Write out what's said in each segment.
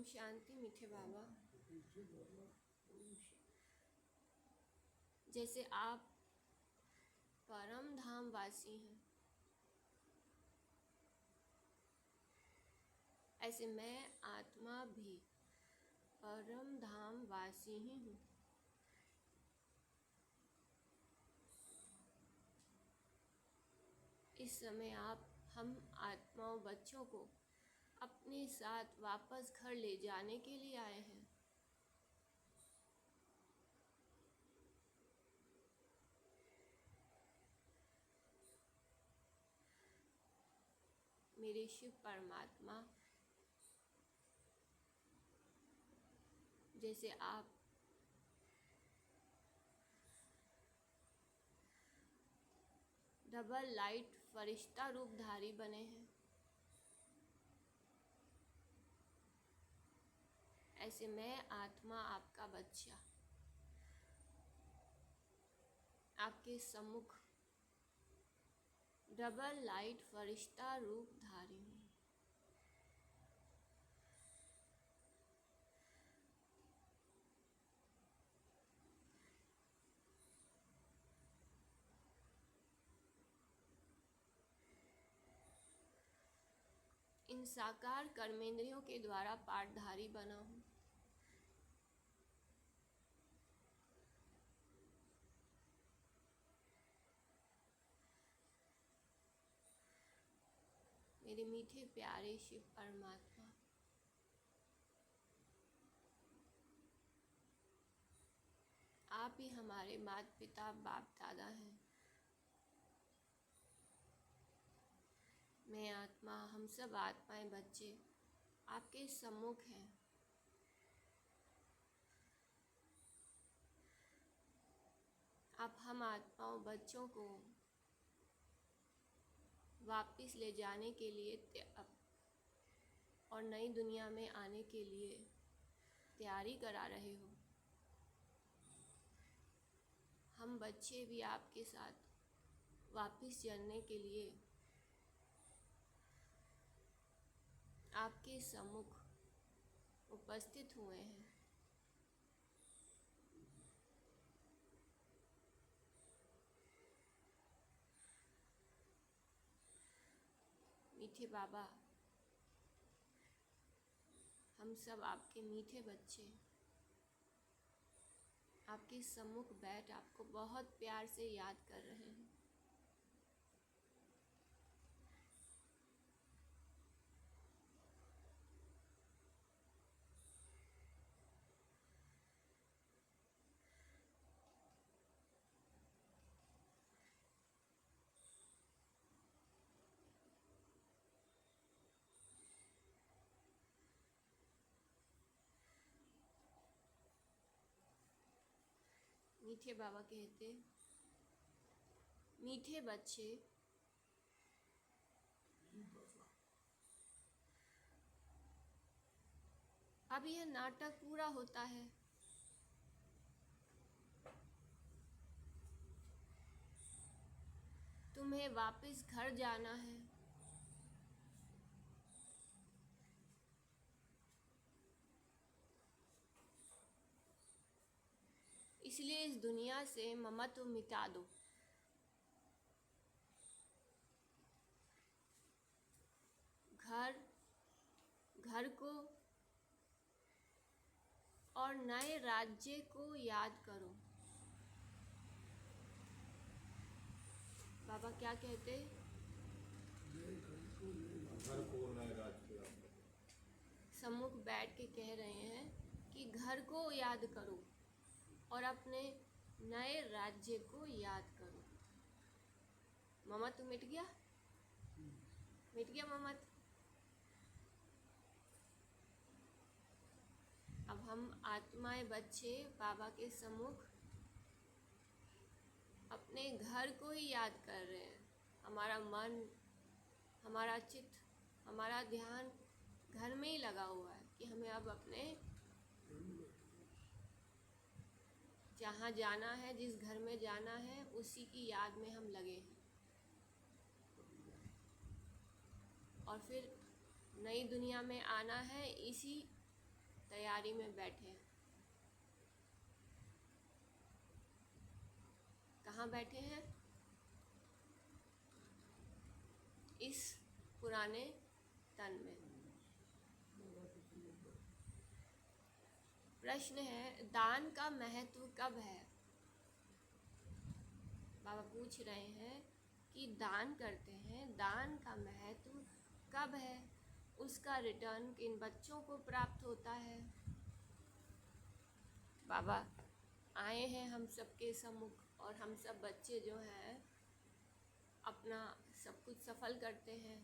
शांति मीठे बाबा। जैसे आप परम धाम वासी हैं, ऐसे मैं आत्मा भी परम धाम वासी ही हूँ। इस समय आप हम आत्माओं बच्चों को अपने साथ वापस घर ले जाने के लिए आए हैं। मेरे शिव परमात्मा, जैसे आप डबल लाइट फरिश्ता रूपधारी बने हैं, ऐसे मैं आत्मा आपका बच्चा आपके सम्मुख डबल लाइट फरिश्ता रूपधारी हूँ। इन साकार कर्मेंद्रियों के द्वारा पाठधारी बना हूँ। मेरे मीठे प्यारे शिव परमात्मा, आप ही हमारे माता पिता बाप दादा हैं। मैं आत्मा, हम सब आत्माएं बच्चे आपके सम्मुख हैं। आप हम आत्माओं बच्चों को वापस ले जाने के लिए और नई दुनिया में आने के लिए तैयारी करा रहे हो। हम बच्चे भी आपके साथ वापस चलने के लिए आपके सम्मुख उपस्थित हुए हैं। मीठे बाबा, हम सब आपके मीठे बच्चे आपके सम्मुख बैठ आपको बहुत प्यार से याद कर रहे हैं। मीठे बाबा कहते, मीठे बच्चे अब यह नाटक पूरा होता है। तुम्हें वापस घर जाना है। इसलिए इस दुनिया से ममत्व मिटा दो। घर को और नए राज्य को याद करो। बाबा क्या कहते? घर को नए राज्य सम्मुख बैठ के कह रहे हैं कि घर को याद करो और अपने नए राज्य को याद करो। ममत्व मिट गया? मिट गया ममत्व। अब हम आत्माएं बच्चे बाबा के सम्मुख अपने घर को ही याद कर रहे हैं। हमारा मन, हमारा चित्त, हमारा ध्यान घर में ही लगा हुआ है कि हमें अब अपने जहाँ जाना है, जिस घर में जाना है, उसी की याद में हम लगे हैं। और फिर नई दुनिया में आना है, इसी तैयारी में बैठे हैं। कहाँ बैठे हैं? इस पुराने तन में। प्रश्न है, दान का महत्व कब है? बाबा पूछ रहे हैं कि दान करते हैं, दान का महत्व कब है? उसका रिटर्न किन बच्चों को प्राप्त होता है? बाबा आए हैं हम सबके सम्मुख और हम सब बच्चे जो हैं अपना सब कुछ सफल करते हैं।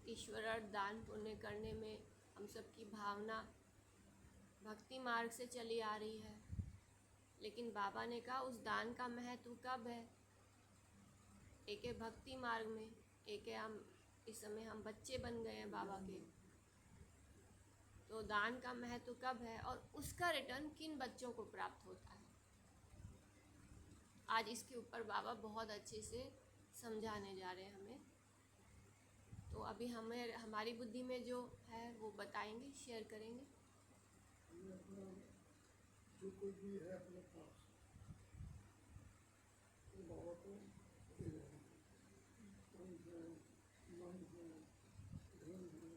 ईश्वरार्थ दान पुण्य करने में हम सबकी भावना भक्ति मार्ग से चली आ रही है, लेकिन बाबा ने कहा उस दान का महत्व कब है? एक है भक्ति मार्ग में, एक है हम इस समय हम बच्चे बन गए हैं बाबा के। तो दान का महत्व कब है और उसका रिटर्न किन बच्चों को प्राप्त होता है? आज इसके ऊपर बाबा बहुत अच्छे से समझाने जा रहे हैं हमें। तो अभी हमें हमारी बुद्धि में जो है वो बताएंगे, शेयर करेंगे। जो कोई भी है अपने पास तो बाबा को दे रहे हैं। तन है, मन है, धन है,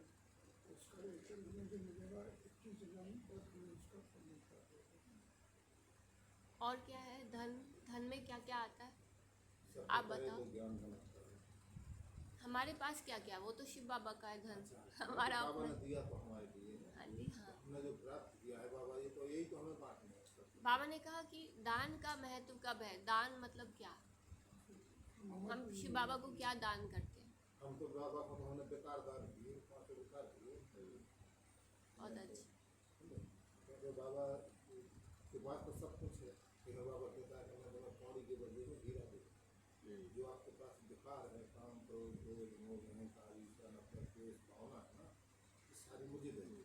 उसका रिटर्न हमें जो मिलेगा 21 जन्म तक हमें उसका फल मिलता है। और क्या है? धन में क्या क्या आता है सबसे आप पहले बताओ। तो ज्ञान धन आता है। हमारे पास क्या क्या? वो तो शिव बाबा का है धन, अच्छा, हमारा बाबा ने अपना। दिया तो हमारे लिए है। हाँ जी, हाँ। हमने जो प्राप्त किया है बाबा, ये तो यही तो हमें बांटना है सब। बाबा ने कहा कि दान का महत्व कब है? दान मतलब क्या? हम शिव बाबा को क्या दान करते हैं? हम तो बाबा को तो हमने बेकार दान किए, 5 बेकार किए। बहुत अच्छे। क्योंकि बाबा के पास तो सब कुछ है, लेकिन बाबा कहता है कि मैं तुम्हें पौड़ी के बदले में हीरा दूँ। जो आपके पास विकार है, काम, क्रोध, दोष, मोह, अहंकार, ईर्ष्या, नफरत, द्वेष, भावना है ना, ये सारी मुझे दे दो।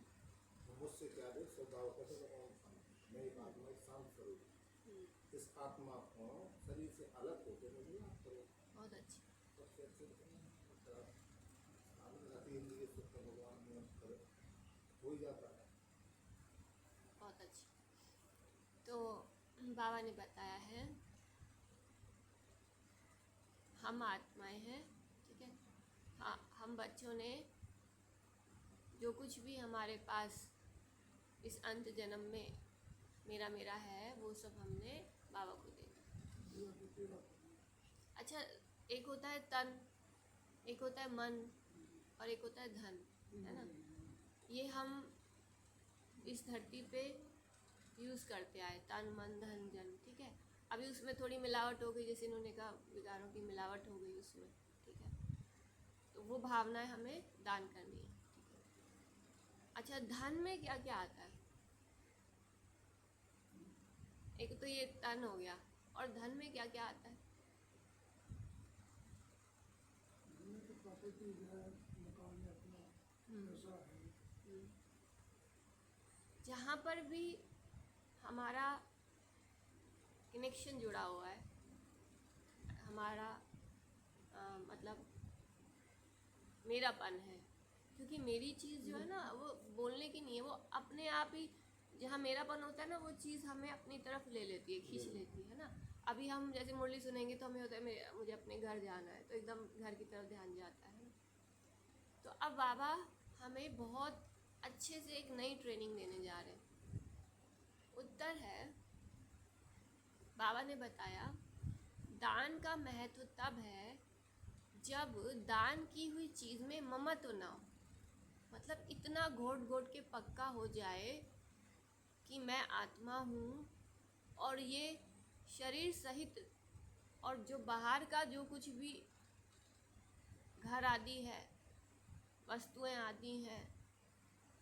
तो मुझसे क्या दे? सब बाबा कहते हैं ओम शांति, मैं एक आत्मा, एक शांत स्वरूप हूँ। इस आत्मा को शरीर से अलग होकर मुझे याद करो। बहुत अच्छे। सबसे अच्छे इंद्रिय सुख का भगवान में करो, हो ही जाता है। बहुत अच्छे। तो बाबा ने बताया है हम आत्माएं हैं, ठीक है। हाँ, हम बच्चों ने जो कुछ भी हमारे पास इस अंत जन्म में मेरा है वो सब हमने बाबा को दे। अच्छा, एक होता है तन, एक होता है मन और एक होता है धन, है ना। ये हम इस धरती पे यूज़ करते आए, तन मन धन जन, ठीक है। अभी उसमें थोड़ी मिलावट हो गई, जैसे इन्होंने कहा विकारों की मिलावट हो गई उसमें, ठीक है। तो वो भावनाएं हमें दान करनी है, ठीक है। अच्छा, धन में क्या क्या आता है? एक तो ये तन हो गया, और धन में क्या क्या आता है? प्रॉपर्टी है, मकान है अपना, पैसा है। जहाँ पर भी हमारा कनेक्शन जुड़ा हुआ है, हमारा मतलब मेरापन है, क्योंकि मेरी चीज़ जो है ना वो बोलने की नहीं है, वो अपने आप ही जहाँ मेरापन होता है ना वो चीज़ हमें अपनी तरफ ले लेती है, खींच लेती है ना। अभी हम जैसे मुरली सुनेंगे तो हमें होता है मुझे अपने घर जाना है, तो एकदम घर की तरफ ध्यान जाता है। तो अब बाबा हमें बहुत अच्छे से एक नई ट्रेनिंग देने जा रहे हैं। उत्तर है, बाबा ने बताया दान का महत्व तब है जब दान की हुई चीज़ में ममत्व ना हो। मतलब इतना घोट घोट के पक्का हो जाए कि मैं आत्मा हूँ और ये शरीर सहित और जो बाहर का जो कुछ भी घर आदि है, वस्तुएं आदि हैं,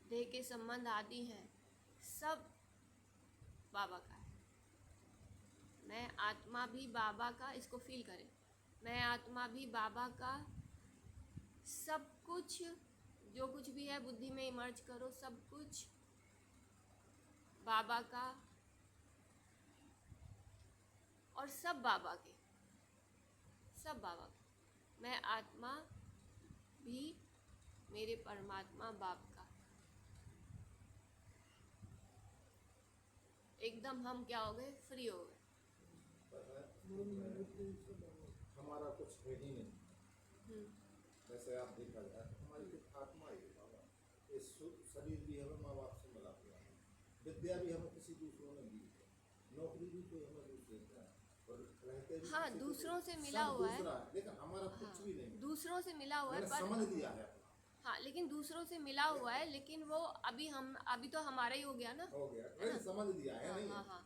देह के संबंध आदि हैं, सब बाबा का है। मैं आत्मा भी बाबा का, इसको फील करें, मैं आत्मा भी बाबा का। सब कुछ जो कुछ भी है बुद्धि में इमर्ज करो, सब कुछ बाबा का और सब बाबा के, सब बाबा के। मैं आत्मा भी मेरे परमात्मा बाप का, एकदम हम क्या हो गए, फ्री हो गए। पर है, मन में बुद्धि सब आ गई। हमारा कुछ है ही नहीं। हम्म, वैसे आप देखा जाए तो हमारी कुछ आत्मा ही है बाबा। ये शरीर भी हमें माँ बाप से मिला हुआ है, विद्या भी हमें किसी दूसरों ने दी है, नौकरी भी कोई हमें दूसरे ने है, और रहते भी हाँ, किसी को दूसरों से सब मिला हुआ है। दूसरा है, लेकिन हमारा हाँ, कुछ भी नहीं। दूसरों से मिला हुआ है मैंने पर समझ लिया है अपना, हाँ, लेकिन दूसरों से मिला हुआ है, लेकिन वो अभी तो हमारा ही हो गया ना। हो गया, है ना? मैंने समझ लिया है, हाँ नहीं हाँ है, हाँ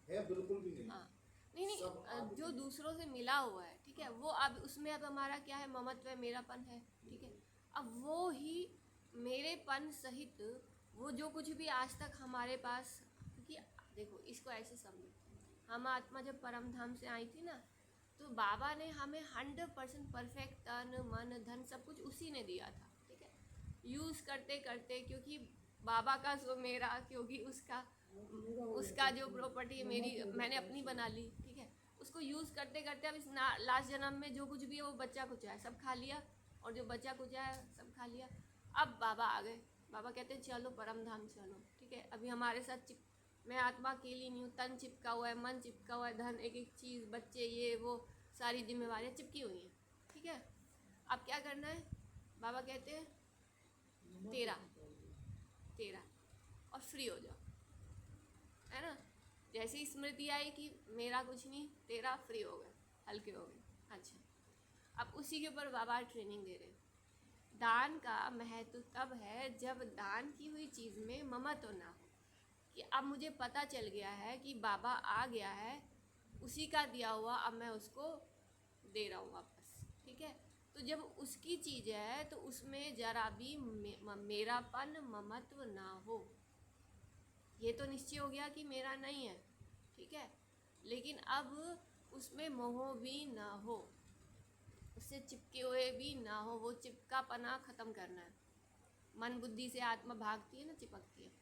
है बिल्कुल भी नहीं। हाँ, नहीं नहीं, सब आप जो ही हैं। दूसरों से मिला हुआ है, ठीक है, वो अब उसमें अब हमारा क्या है, ममत्व है, मेरापन है, ठीक है। अब वो ही मेरेपन सहित वो जो कुछ भी आज तक हमारे पास, क्योंकि देखो इसको ऐसे समझो, हम आत्मा जब परम धाम से आई थी ना, तो बाबा ने हमें 100% परफेक्ट तन मन धन सब कुछ उसी ने दिया था, ठीक है। यूज़ करते करते, क्योंकि बाबा का सो मेरा, क्योंकि उसका मेरा हो उसका गया। जो प्रॉपर्टी है ममा मेरी, तो हो मैंने गया अपनी था। बना ली, ठीक है। उसको यूज़ करते करते अब इस लास्ट जन्म में जो कुछ भी है वो बच्चा कुछ है सब खा लिया, और जो बच्चा कुछ है सब खा लिया। अब बाबा आ गए, बाबा कहते हैं चलो परम धाम चलो, ठीक है। अभी हमारे साथ मैं आत्मा अकेली नहीं हूँ, तन चिपका हुआ है, मन चिपका हुआ है, धन एक एक चीज़, बच्चे, ये वो सारी जिम्मेवारियाँ चिपकी हुई हैं, ठीक है। अब क्या करना है, बाबा कहते हैं ममा तेरा तो निकाल दिया। तेरा, और फ्री हो जाओ, है ना। जैसे ही स्मृति आई कि मेरा कुछ नहीं, तेरा, फ्री हो गए, हल्के हो गए। अच्छा, अब उसी के ऊपर बाबा ट्रेनिंग दे रहे हैं। दान का महत्व तब है जब दान की हुई चीज़ में ममत्व ना हो, कि अब मुझे पता चल गया है कि बाबा आ गया है, उसी का दिया हुआ अब मैं उसको दे रहा हूँ वापस, ठीक है। तो जब उसकी चीज़ है तो उसमें जरा भी मेरापन ममत्व ना हो, ये तो निश्चय हो गया कि मेरा नहीं है, ठीक है। लेकिन अब उसमें मोह भी ना हो, उससे चिपके हुए भी ना हो, वो चिपकापना ख़त्म करना है। मन बुद्धि से आत्मा भागती है ना, चिपकती है।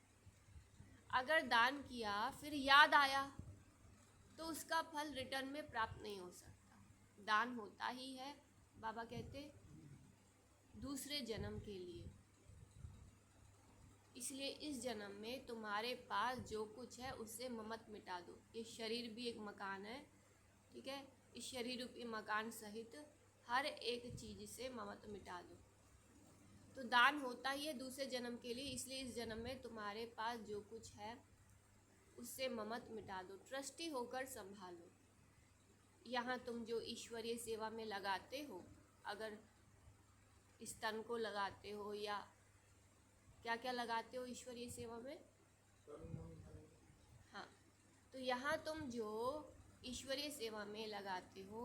अगर दान किया फिर याद आया तो उसका फल रिटर्न में प्राप्त नहीं हो सकता। दान होता ही है, बाबा कहते, दूसरे जन्म के लिए। इसलिए इस जन्म में तुम्हारे पास जो कुछ है उससे ममत मिटा दो। ये शरीर भी एक मकान है, ठीक है। इस शरीर रूपी मकान सहित हर एक चीज़ से ममत मिटा दो। तो दान होता ही है दूसरे जन्म के लिए, इसलिए इस जन्म में तुम्हारे पास जो कुछ है उससे ममत मिटा दो, ट्रस्टी होकर संभालो। यहाँ तुम जो ईश्वरीय सेवा में लगाते हो, अगर इस तन को लगाते हो या क्या क्या लगाते हो ईश्वरीय सेवा में, तन मन धन, हाँ, तो यहाँ तुम जो ईश्वरीय सेवा में लगाते हो,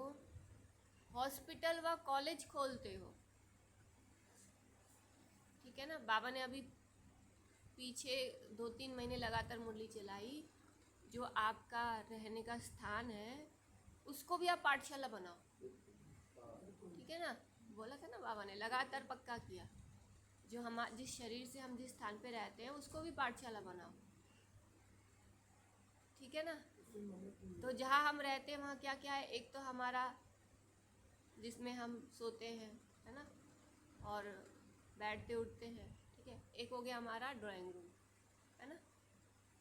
हॉस्पिटल व कॉलेज खोलते हो, ठीक है ना। बाबा ने अभी पीछे 2-3 महीने लगातार मुरली चलाई, जो आपका रहने का स्थान है उसको भी आप पाठशाला बनाओ, ठीक है ना। बोला था ना बाबा ने, लगातार पक्का किया, जो हम जिस शरीर से हम जिस स्थान पे रहते हैं उसको भी पाठशाला बनाओ, ठीक है ना। उससे मदद मिली। तो जहाँ हम रहते हैं वहाँ क्या क्या है, एक तो हमारा जिसमें हम सोते हैं, है ना, और बैठते उठते हैं, ठीक है। एक हो गया हमारा ड्राइंग रूम, है ना,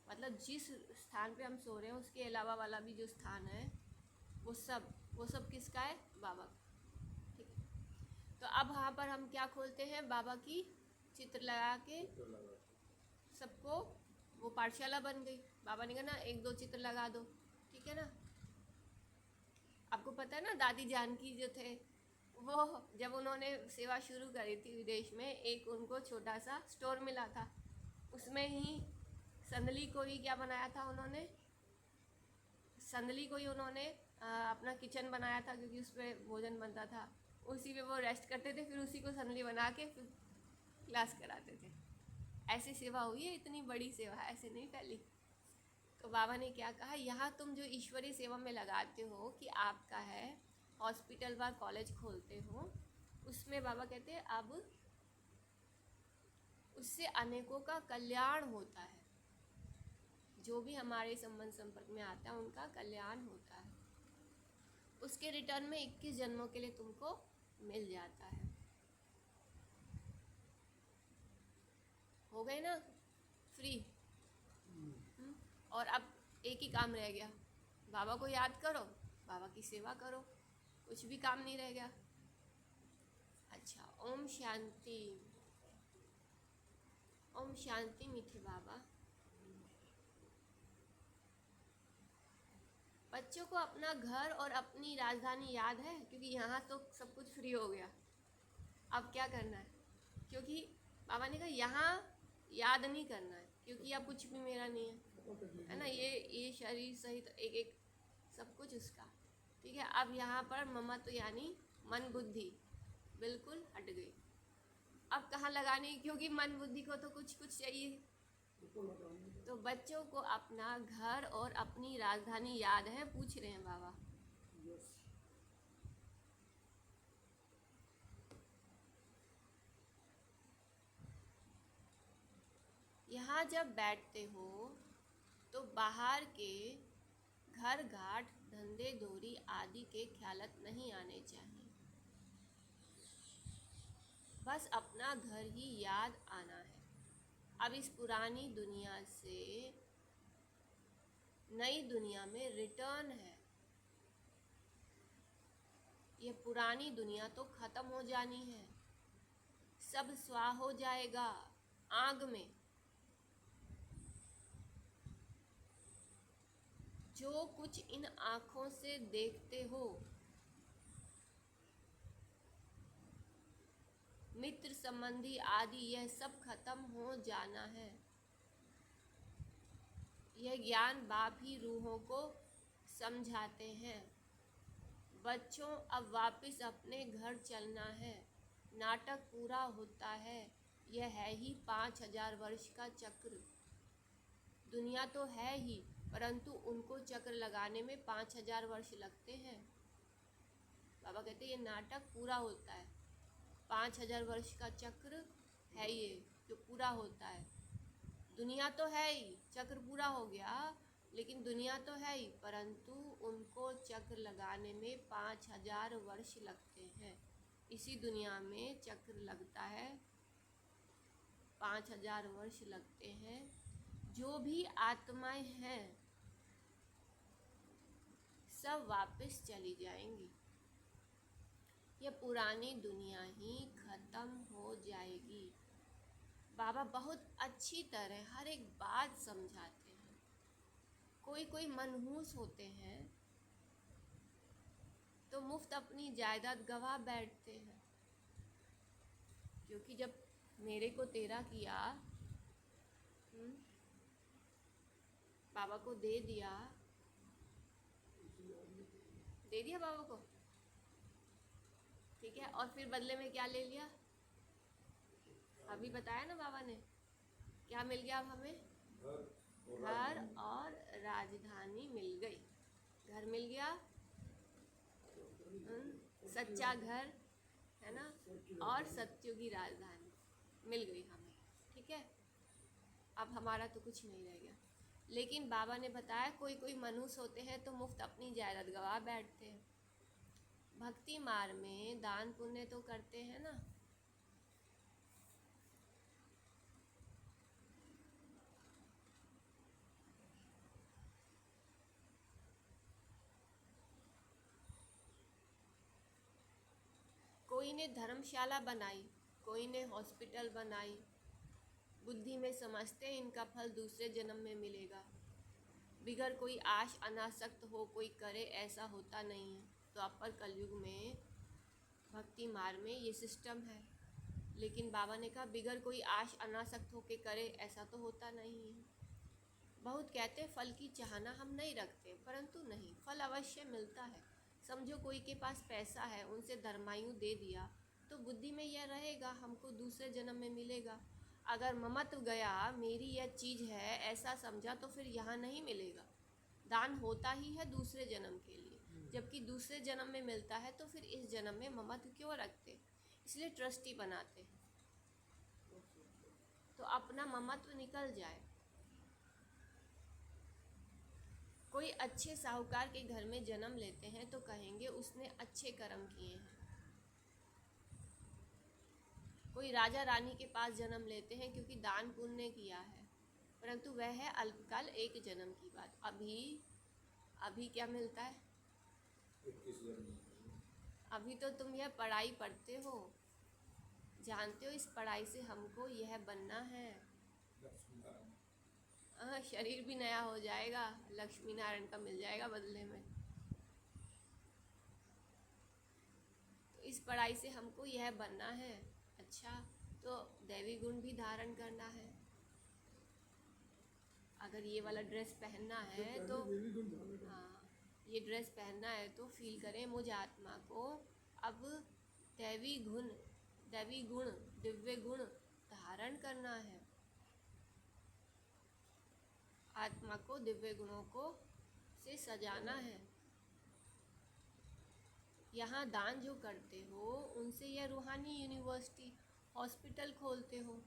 मतलब जिस स्थान पे हम सो रहे हैं उसके अलावा वाला भी जो स्थान है वो सब किसका है, बाबा का, ठीक है। तो अब वहाँ पर हम क्या खोलते हैं, बाबा की चित्र लगा के चित्र लगा के। सबको, वो पाठशाला बन गई। बाबा ने कहा ना 1-2 चित्र लगा दो, ठीक है ना। आपको पता है ना, दादी जानकी जो थे, वो जब उन्होंने सेवा शुरू करी थी विदेश में, एक उनको छोटा सा स्टोर मिला था, उसमें ही संदली को ही क्या बनाया था उन्होंने, संदली को ही उन्होंने अपना किचन बनाया था, क्योंकि उस पर भोजन बनता था, उसी पे वो रेस्ट करते थे, फिर उसी को संदली बना के फिर क्लास कराते थे। ऐसी सेवा हुई है, इतनी बड़ी सेवा ऐसे नहीं फैली। तो बाबा ने क्या कहा, यहाँ तुम जो ईश्वरीय सेवा में लगाते हो कि आपका है, हॉस्पिटल व कॉलेज खोलते हो, उसमें बाबा कहते हैं अब उससे अनेकों का कल्याण होता है। जो भी हमारे संबंध संपर्क में आता है उनका कल्याण होता है, उसके रिटर्न में 21 जन्मों के लिए तुमको मिल जाता है। हो गए ना फ्री। और अब एक ही काम रह गया, बाबा को याद करो, बाबा की सेवा करो, कुछ भी काम नहीं रह गया। अच्छा, ओम शांति। ओम शांति मीठे बाबा। बच्चों को अपना घर और अपनी राजधानी याद है? क्योंकि यहाँ तो सब कुछ फ्री हो गया, अब क्या करना है? क्योंकि बाबा ने कहा यहाँ याद नहीं करना है, क्योंकि अब कुछ भी मेरा नहीं है ना, ये शरीर सहित एक एक सब कुछ उसका, ठीक है। अब यहाँ पर ममत्व यानी मन बुद्धि बिल्कुल हट गई। अब कहाँ लगानी? क्योंकि मन बुद्धि को तो कुछ कुछ चाहिए। तो बच्चों को अपना घर और अपनी राजधानी याद है? पूछ रहे हैं बाबा। यहाँ जब बैठते हो तो बाहर के घर घाट धंधे धोरी आदि के ख्यालत नहीं आने चाहिए, बस अपना घर ही याद आना है। अब इस पुरानी दुनिया से नई दुनिया में रिटर्न है। ये पुरानी दुनिया तो खत्म हो जानी है, सब स्वाह हो जाएगा आग में। जो कुछ इन आँखों से देखते हो, मित्र संबंधी आदि, यह सब खत्म हो जाना है। यह ज्ञान बाप ही रूहों को समझाते हैं। बच्चों, अब वापस अपने घर चलना है। नाटक पूरा होता है। यह है ही 5000 वर्ष का चक्र। दुनिया तो है ही, परंतु उनको चक्र लगाने में 5000 वर्ष लगते हैं। बाबा कहते हैं ये नाटक पूरा होता है, 5000 वर्ष का चक्र है ये जो पूरा होता है। दुनिया तो है ही, चक्र पूरा हो गया, लेकिन दुनिया तो है ही, परंतु उनको चक्र लगाने में 5000 वर्ष लगते हैं। इसी दुनिया में चक्र लगता है, 5000 वर्ष लगते हैं। जो भी आत्माएं हैं सब वापस चली जाएंगी। ये पुरानी दुनिया ही खत्म हो जाएगी। बाबा बहुत अच्छी तरह हर एक बात समझाते हैं। कोई मनहूस होते हैं तो मुफ्त अपनी जायदाद गवा बैठते हैं, क्योंकि जब मेरे को तेरा किया, बाबा को दे दिया बाबा को, ठीक है। और फिर बदले में क्या ले लिया? अभी बताया ना बाबा ने, क्या मिल गया अब हमें? घर और राजधानी मिल गई। घर मिल गया, सच्चा घर है ना, और सत्यों की राजधानी मिल गई हमें, ठीक है। अब हमारा तो कुछ नहीं रह गया। लेकिन बाबा ने बताया कोई मनुष्य होते हैं तो मुफ्त अपनी जायदाद गवा बैठते हैं। भक्ति मार्ग में दान पुण्य तो करते हैं ना, कोई ने धर्मशाला बनाई, कोई ने हॉस्पिटल बनाई। बुद्धि में समझते हैं इनका फल दूसरे जन्म में मिलेगा। बिगर कोई आश अनासक्त हो कोई करे, ऐसा होता नहीं है। तो अपर कलयुग में भक्ति मार्ग में ये सिस्टम है। लेकिन बाबा ने कहा बिगर कोई आश अनासक्त हो के करे, ऐसा तो होता नहीं है। बहुत कहते हैं फल की चाहना हम नहीं रखते, परंतु नहीं, फल अवश्य मिलता है। समझो कोई के पास पैसा है, उनसे धर्मायु दे दिया, तो बुद्धि में यह रहेगा हमको दूसरे जन्म में मिलेगा। अगर ममत्व गया, मेरी यह चीज़ है ऐसा समझा, तो फिर यहाँ नहीं मिलेगा। दान होता ही है दूसरे जन्म के लिए, जबकि दूसरे जन्म में मिलता है, तो फिर इस जन्म में ममत्व क्यों रखते? इसलिए ट्रस्टी बनाते हैं, तो अपना ममत्व निकल जाए। कोई अच्छे साहूकार के घर में जन्म लेते हैं तो कहेंगे उसने अच्छे कर्म किए हैं। कोई राजा रानी के पास जन्म लेते हैं क्योंकि दान पुण्य किया है। परंतु वह है अल्पकाल एक जन्म की बात। अभी अभी क्या मिलता है? 21 जन्म। अभी तो तुम यह पढ़ाई पढ़ते हो, जानते हो इस पढ़ाई से हमको यह बनना है। लक्ष्मी नारायण। शरीर भी नया हो जाएगा, लक्ष्मी नारायण का मिल जाएगा बदले में। तो इस पढ़ाई से हमको यह बनना है। अच्छा, तो दैवी गुण भी धारण करना है। अगर ये वाला ड्रेस पहनना है तो देवी गुण धारण करना। हाँ, ये ड्रेस पहनना है तो फील करें मुझ आत्मा को अब दैवी गुण, दिव्य गुण धारण करना है। आत्मा को दिव्य गुणों को से सजाना है। यहाँ दान जो करते हो उनसे यह रूहानी यूनिवर्सिटी हॉस्पिटल खोलते हो।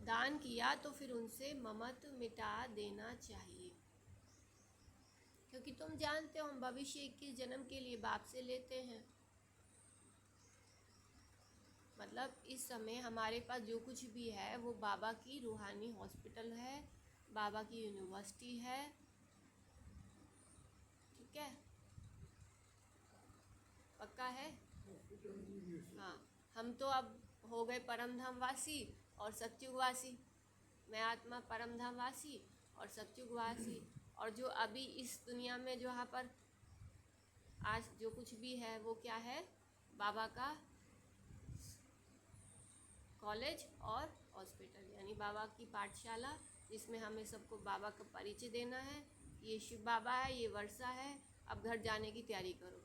दान किया तो फिर उनसे ममत्व मिटा देना चाहिए, क्योंकि तुम जानते हो हम भविष्य 21 जन्म के लिए बाप से लेते हैं। मतलब इस समय हमारे पास जो कुछ भी है वो बाबा की रूहानी हॉस्पिटल है, बाबा की यूनिवर्सिटी है। ठीक है, पक्का है? हाँ, हम तो अब हो गए परम धाम वासी और सतयुग वासी। मैं आत्मा परम धाम वासी और सतयुग वासी। और जो अभी इस दुनिया में जो यहाँ पर आज जो कुछ भी है वो क्या है? बाबा का कॉलेज और हॉस्पिटल, यानी बाबा की पाठशाला, जिसमें हमें सबको बाबा का परिचय देना है। ये शिव बाबा है, ये वर्षा है, अब घर जाने की तैयारी करो,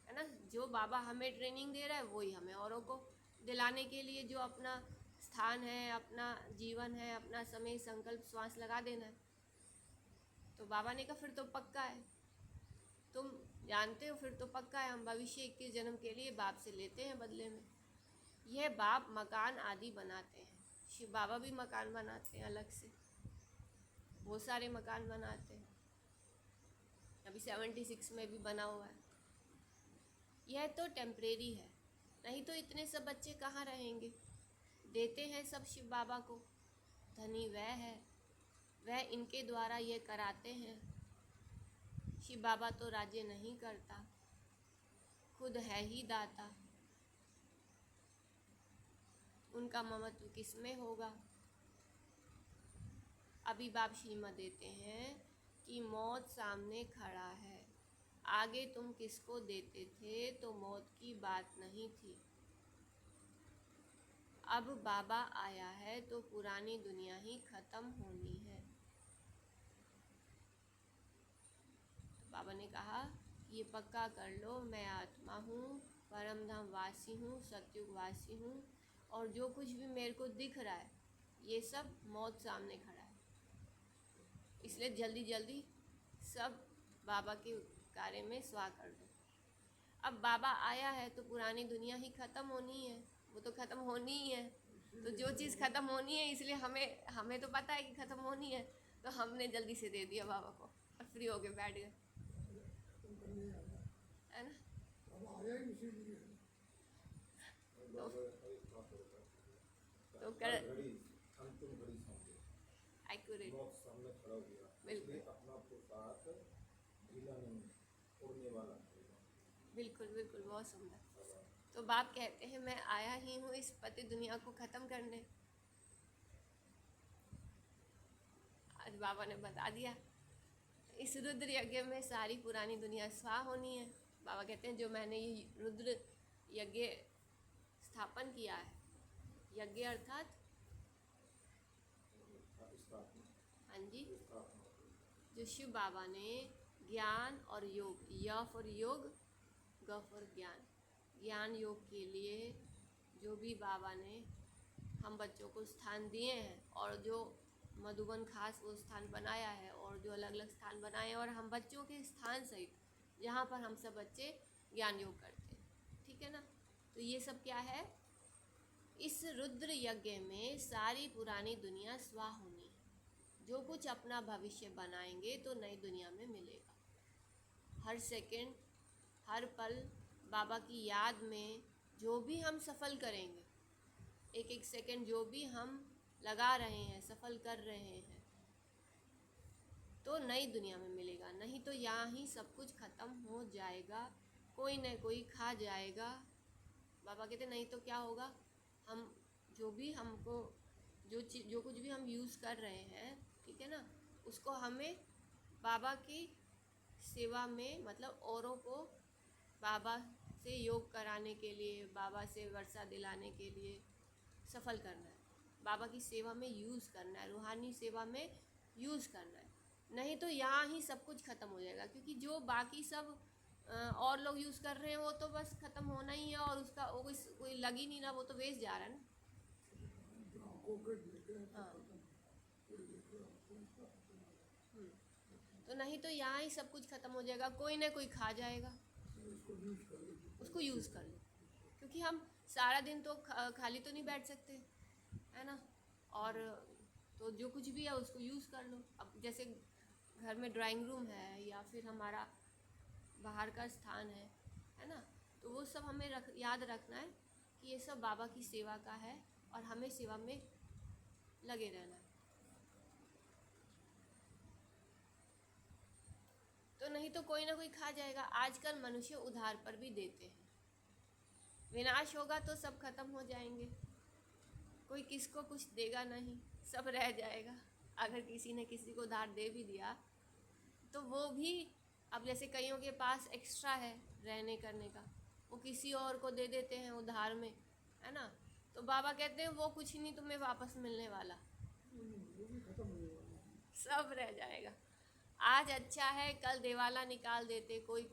है ना। जो बाबा हमें ट्रेनिंग दे रहा है वही हमें औरों को दिलाने के लिए जो अपना स्थान है, अपना जीवन है, अपना समय, संकल्प, श्वास लगा देना है। तो बाबा ने कहा फिर तो पक्का है, तुम जानते हो, फिर तो पक्का है। हम भविष्य 21 जन्म के लिए बाप से लेते हैं बदले में। यह बाप मकान आदि बनाते हैं, शिव बाबा भी मकान बनाते हैं अलग से, बहुत सारे मकान बनाते हैं। अभी 76 में भी बना हुआ है। यह तो टेम्परेरी है, नहीं तो इतने सब बच्चे कहाँ रहेंगे। देते हैं सब शिव बाबा को, धनी वह है, वह इनके द्वारा ये कराते हैं। शिव बाबा तो राज्य नहीं करता, खुद है ही दाता। उनका ममत्व किस में होगा? अभी बाप श्रीमत देते हैं कि मौत सामने खड़ा है, आगे तुम किसको देते थे तो मौत की बात नहीं थी। अब बाबा आया है तो पुरानी दुनिया ही खत्म होनी है। तो बाबा ने कहा ये पक्का कर लो, मैं आत्मा हूँ, परम धाम वासी हूँ, सतयुग वासी हूँ, और जो कुछ भी मेरे को दिख रहा है ये सब मौत सामने खड़ा है। इसलिए जल्दी जल्दी सब बाबा के कार्य में स्वाह कर दो। अब बाबा आया है तो पुरानी दुनिया ही ख़त्म होनी है, वो तो ख़त्म होनी ही है। तो जो चीज़ ख़त्म होनी है, इसलिए हमें तो पता है कि ख़त्म होनी है, तो हमने जल्दी से दे दिया बाबा को और फ्री होके बैठ गए, है ना। अब आया ही इसीलिए है। तो कर घड़ी अंतिम घड़ी समझो, एक्यूरेट, मौत सामने खड़ा हो गया, बिल्कुल। इसलिए अपना पोशाक ढीला नहीं, उड़ने वाला खरीदो। बिल्कुल बिल्कुल, बहुत सुंदर। तो बाप कहते हैं मैं आया ही हूँ इस पति दुनिया को ख़त्म करने। आज बाबा ने बता दिया, इस रुद्र यज्ञ में सारी पुरानी दुनिया स्वाह होनी है। बाबा कहते हैं जो मैंने ये रुद्र यज्ञ स्थापन किया है, यज्ञ अर्थात हाँ जी, जो शिव बाबा ने ज्ञान और योग, य फॉर योग, ग फॉर ज्ञान, ज्ञान योग के लिए जो भी बाबा ने हम बच्चों को स्थान दिए हैं, और जो मधुबन खास वो स्थान बनाया है, और जो अलग अलग स्थान बनाए हैं, और हम बच्चों के स्थान सहित जहाँ पर हम सब बच्चे ज्ञान योग करते हैं, ठीक है ना। तो ये सब क्या है, इस रुद्र यज्ञ में सारी पुरानी दुनिया स्वाह होनी है। जो कुछ अपना भविष्य बनाएंगे तो नई दुनिया में मिलेगा। हर सेकंड, हर पल बाबा की याद में जो भी हम सफल करेंगे, एक एक सेकंड जो भी हम लगा रहे हैं, सफल कर रहे हैं, तो नई दुनिया में मिलेगा। नहीं तो यहाँ ही सब कुछ ख़त्म हो जाएगा, कोई न कोई खा जाएगा। बाबा कहते नहीं तो क्या होगा, हम जो भी हमको जो कुछ भी हम यूज़ कर रहे हैं, ठीक है ना, उसको हमें बाबा की सेवा में, मतलब औरों को बाबा से योग कराने के लिए, बाबा से वर्षा दिलाने के लिए सफल करना है, बाबा की सेवा में यूज़ करना है, रूहानी सेवा में यूज़ करना है। नहीं तो यहाँ ही सब कुछ ख़त्म हो जाएगा, क्योंकि जो बाकी सब और लोग यूज़ कर रहे हैं वो तो बस ख़त्म होना ही है, और उसका वो कोई लग ही नहीं रहा, वो तो वेस्ट जा रहा है ना। जो आंखों के देखे हैं तो हाँ। खत्म, कोई देखे आंखों का खत्म हो जाएगा। तो नहीं तो यहाँ ही सब कुछ ख़त्म हो जाएगा, कोई ना कोई खा जाएगा, इसलिए इसको यूज कर लो, उसको यूज़ कर लो। क्योंकि हम सारा दिन तो खाली तो नहीं बैठ सकते, है ना। और तो जो कुछ भी है उसको यूज़ कर लो। अब जैसे घर में ड्राइंग रूम है या फिर हमारा बाहर का स्थान है ना, तो वो सब हमें याद रखना है कि ये सब बाबा की सेवा का है और हमें सेवा में लगे रहना है। तो नहीं तो कोई ना कोई खा जाएगा। आजकल मनुष्य उधार पर भी देते हैं, विनाश होगा तो सब खत्म हो जाएंगे, कोई किसको कुछ देगा नहीं, सब रह जाएगा। अगर किसी ने किसी को उधार दे भी दिया तो वो भी, अब जैसे कईयों के पास एक्स्ट्रा है रहने करने का, वो किसी और को दे देते हैं उधार में, है ना। तो बाबा कहते हैं वो कुछ नहीं तुम्हें वापस मिलने वाला, वो भी खत्म होने वाला है। सब रह जाएगा। आज अच्छा है, कल देवाला निकाल देते, कोई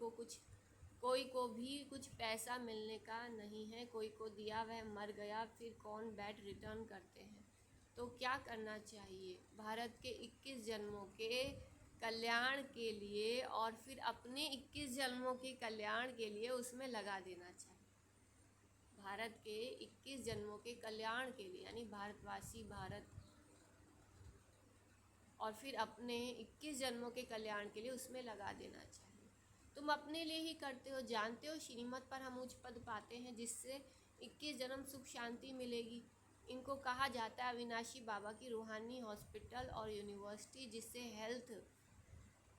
को भी कुछ पैसा मिलने का नहीं है, कोई को दिया वह मर गया, फिर कौन बैठ रिटर्न करते हैं। तो क्या करना चाहिए, भारत के 21 जन्मों के कल्याण के लिए और फिर अपने 21 जन्मों के कल्याण के लिए उसमें लगा देना चाहिए। भारत के 21 जन्मों के कल्याण के लिए, यानी भारतवासी भारत, और फिर अपने 21 जन्मों के कल्याण के लिए उसमें लगा देना चाहिए। तुम अपने लिए ही करते हो, जानते हो श्रीमत पर हम उच्च पद पाते हैं जिससे 21 जन्म सुख शांति मिलेगी। इनको कहा जाता है अविनाशी बाबा की रूहानी हॉस्पिटल और यूनिवर्सिटी, जिससे हेल्थ,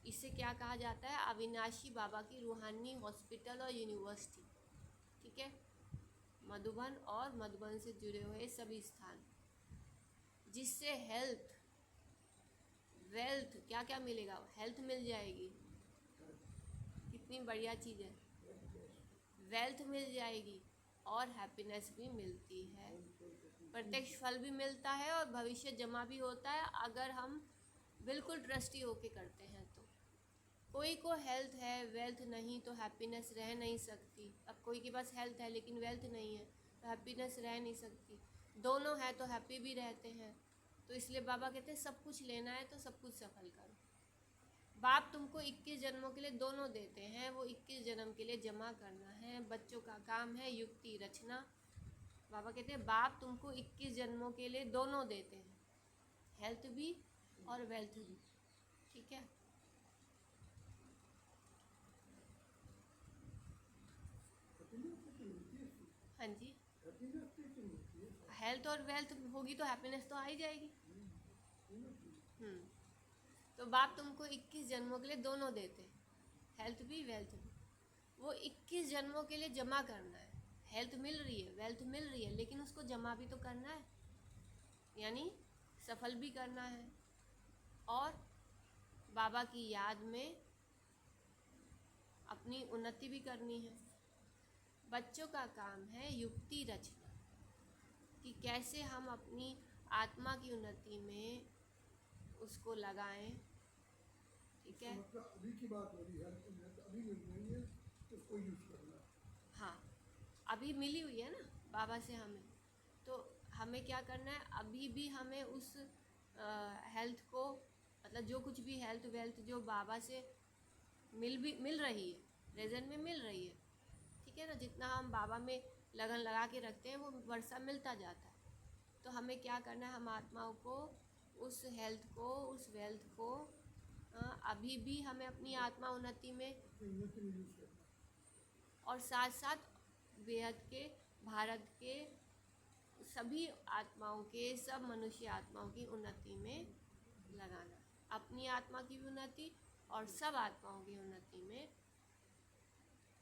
इसे क्या कहा जाता है, अविनाशी बाबा की रूहानी हॉस्पिटल और यूनिवर्सिटी, ठीक है। मधुबन और मधुबन से जुड़े हुए सभी स्थान, जिससे हेल्थ, वेल्थ, क्या क्या मिलेगा, हेल्थ मिल जाएगी, कितनी बढ़िया चीज़ है, वेल्थ मिल जाएगी और हैप्पीनेस भी मिलती है, प्रत्यक्ष फल भी मिलता है और भविष्य जमा भी होता है अगर हम बिल्कुल ट्रस्टी होके करते हैं। तो कोई को हेल्थ है, वेल्थ नहीं, तो हैप्पीनेस रह नहीं सकती। अब कोई के पास हेल्थ है लेकिन वेल्थ नहीं है तो हैप्पीनेस रह नहीं सकती, दोनों है तो हैप्पी भी रहते हैं। तो इसलिए बाबा कहते हैं सब कुछ लेना है तो सब कुछ सफल करो। बाप तुमको 21 जन्मों के लिए दोनों देते हैं, वो 21 जन्म के लिए जमा करना है। बच्चों का काम है युक्ति रचना। बाबा कहते हैं बाप तुमको 21 जन्मों के लिए दोनों देते हैं, हेल्थ भी और वेल्थ भी, ठीक है। हैप्पीनेस तो मिलती है, हाँ जी, हैप्पीनेस तो मिलती है, हेल्थ और वेल्थ होगी तो हैप्पीनेस तो आ ही जाएगी। तो बाप तुमको 21 जन्मों के लिए दोनों देते हैं, हेल्थ भी वेल्थ भी। वो 21 जन्मों के लिए जमा करना है, हेल्थ मिल रही है, वेल्थ मिल रही है, लेकिन उसको जमा भी तो करना है, यानी सफल भी करना है और बाबा की याद में अपनी उन्नति भी करनी है। बच्चों का काम है युक्ति रचना, कि कैसे हम अपनी आत्मा की उन्नति में उसको लगाएं, ठीक है। मतलब अभी की बात हो रही है, अभी मिल रही है, उसको यूज करना। हाँ, अभी मिली हुई है ना बाबा से हमें, तो हमें क्या करना है, अभी भी हमें उस हेल्थ को, मतलब जो कुछ भी हेल्थ वेल्थ जो बाबा से मिल रही है, प्रेजेंट में मिल रही है, ठीक है ना। जितना हम बाबा में लगन लगा के रखते हैं वो वर्षा मिलता जाता है। तो हमें क्या करना है, हम आत्माओं को उस हेल्थ को, उस वेल्थ को अभी भी हमें अपनी आत्मा उन्नति में, उन्नति में यूज करना। और साथ साथ बेहद के भारत के सभी आत्माओं के, सब मनुष्य आत्माओं की उन्नति में लगाना, अपनी आत्मा की भी उन्नति और सब आत्माओं की उन्नति में।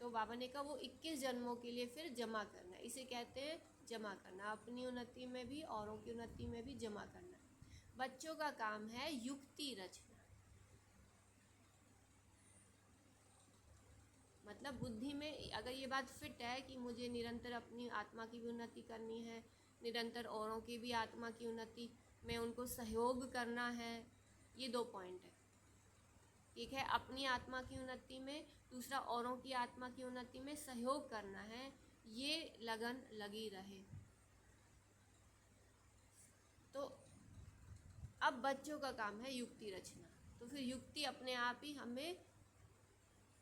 तो बाबा ने कहा वो 21 जन्मों के लिए फिर जमा करना, इसे कहते हैं जमा करना, अपनी उन्नति में भी औरों की उन्नति में भी जमा करना। बच्चों का काम है युक्ति रचना, मतलब बुद्धि में अगर ये बात फिट है कि मुझे निरंतर अपनी आत्मा की भी उन्नति करनी है, निरंतर औरों की भी आत्मा की उन्नति में उनको सहयोग करना है, ये 2 पॉइंट है। एक है अपनी आत्मा की उन्नति में, दूसरा औरों की आत्मा की उन्नति में सहयोग करना है, ये लगन लगी रहे। तो अब बच्चों का काम है युक्ति रचना, तो फिर युक्ति अपने आप ही हमें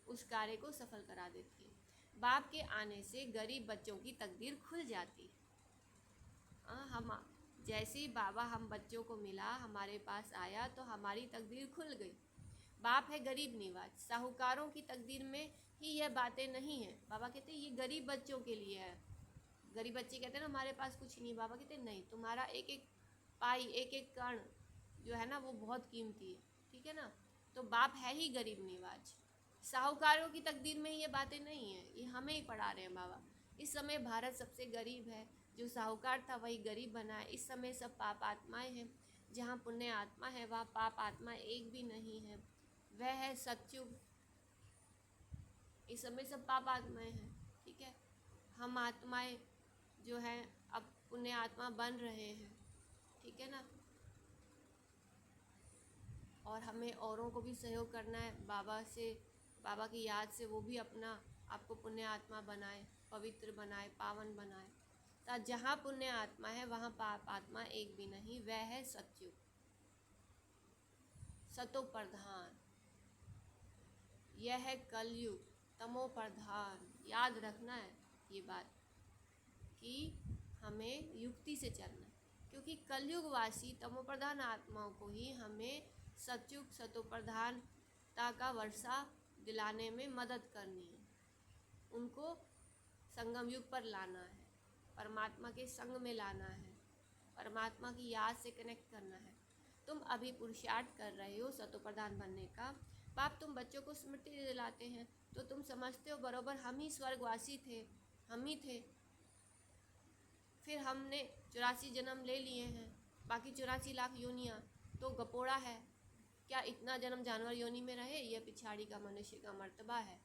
उस कार्य को सफल करा देती है। बाप के आने से गरीब बच्चों की तकदीर खुल जाती है। हम जैसे ही बाबा हम बच्चों को मिला, हमारे पास आया, तो हमारी तकदीर खुल गई। बाप है गरीब निवाज, साहूकारों की तकदीर में ही यह बातें नहीं है। बाबा कहते हैं ये गरीब बच्चों के लिए है। गरीब बच्चे कहते हैं ना हमारे पास कुछ नहीं, बाबा कहते हैं नहीं, तुम्हारा एक एक पाई, एक एक कण जो है ना वो बहुत कीमती है, ठीक है ना। तो बाप है ही गरीब निवाज, साहूकारों की तकदीर में ये बातें नहीं है, ये हमें ही पढ़ा रहे हैं बाबा। इस समय भारत सबसे गरीब है, जो साहूकार था वही गरीब बना है। इस समय सब पाप आत्माएं हैं, जहाँ पुण्य आत्मा है वहाँ पाप आत्मा एक भी नहीं है, वह है सतयुग। इस समय सब पाप आत्माएं हैं, ठीक है। हम आत्माएं जो हैं अब पुण्य आत्मा बन रहे हैं, ठीक है ना। और हमें औरों को भी सहयोग करना है, बाबा से, बाबा की याद से वो भी अपना आपको पुण्य आत्मा बनाए, पवित्र बनाए, पावन बनाए। तो जहाँ पुण्य आत्मा है वहाँ पाप आत्मा एक भी नहीं, वह है सतयुग, सतो प्रधान। यह है कलयुग, तमो प्रधान। याद रखना है ये बात कि हमें युक्ति से चलना है, क्योंकि कलयुगवासी तमो प्रधान आत्माओं को ही हमें सतयुग, सतो प्रधानता का वर्षा दिलाने में मदद करनी है। उनको संगम युग पर लाना है, परमात्मा के संग में लाना है, परमात्मा की याद से कनेक्ट करना है। तुम अभी पुरुषार्थ कर रहे हो सतो प्रधान बनने का। बाप तुम बच्चों को स्मृति दिलाते हैं, तो तुम समझते हो बरोबर हम ही स्वर्गवासी थे, हम ही थे। फिर हमने 84 जन्म ले लिए हैं, बाकी 84 लाख योनियाँ तो गपोड़ा है। क्या इतना जन्म जानवर योनि में रहे? यह पिछाड़ी का मनुष्य का मर्तबा है।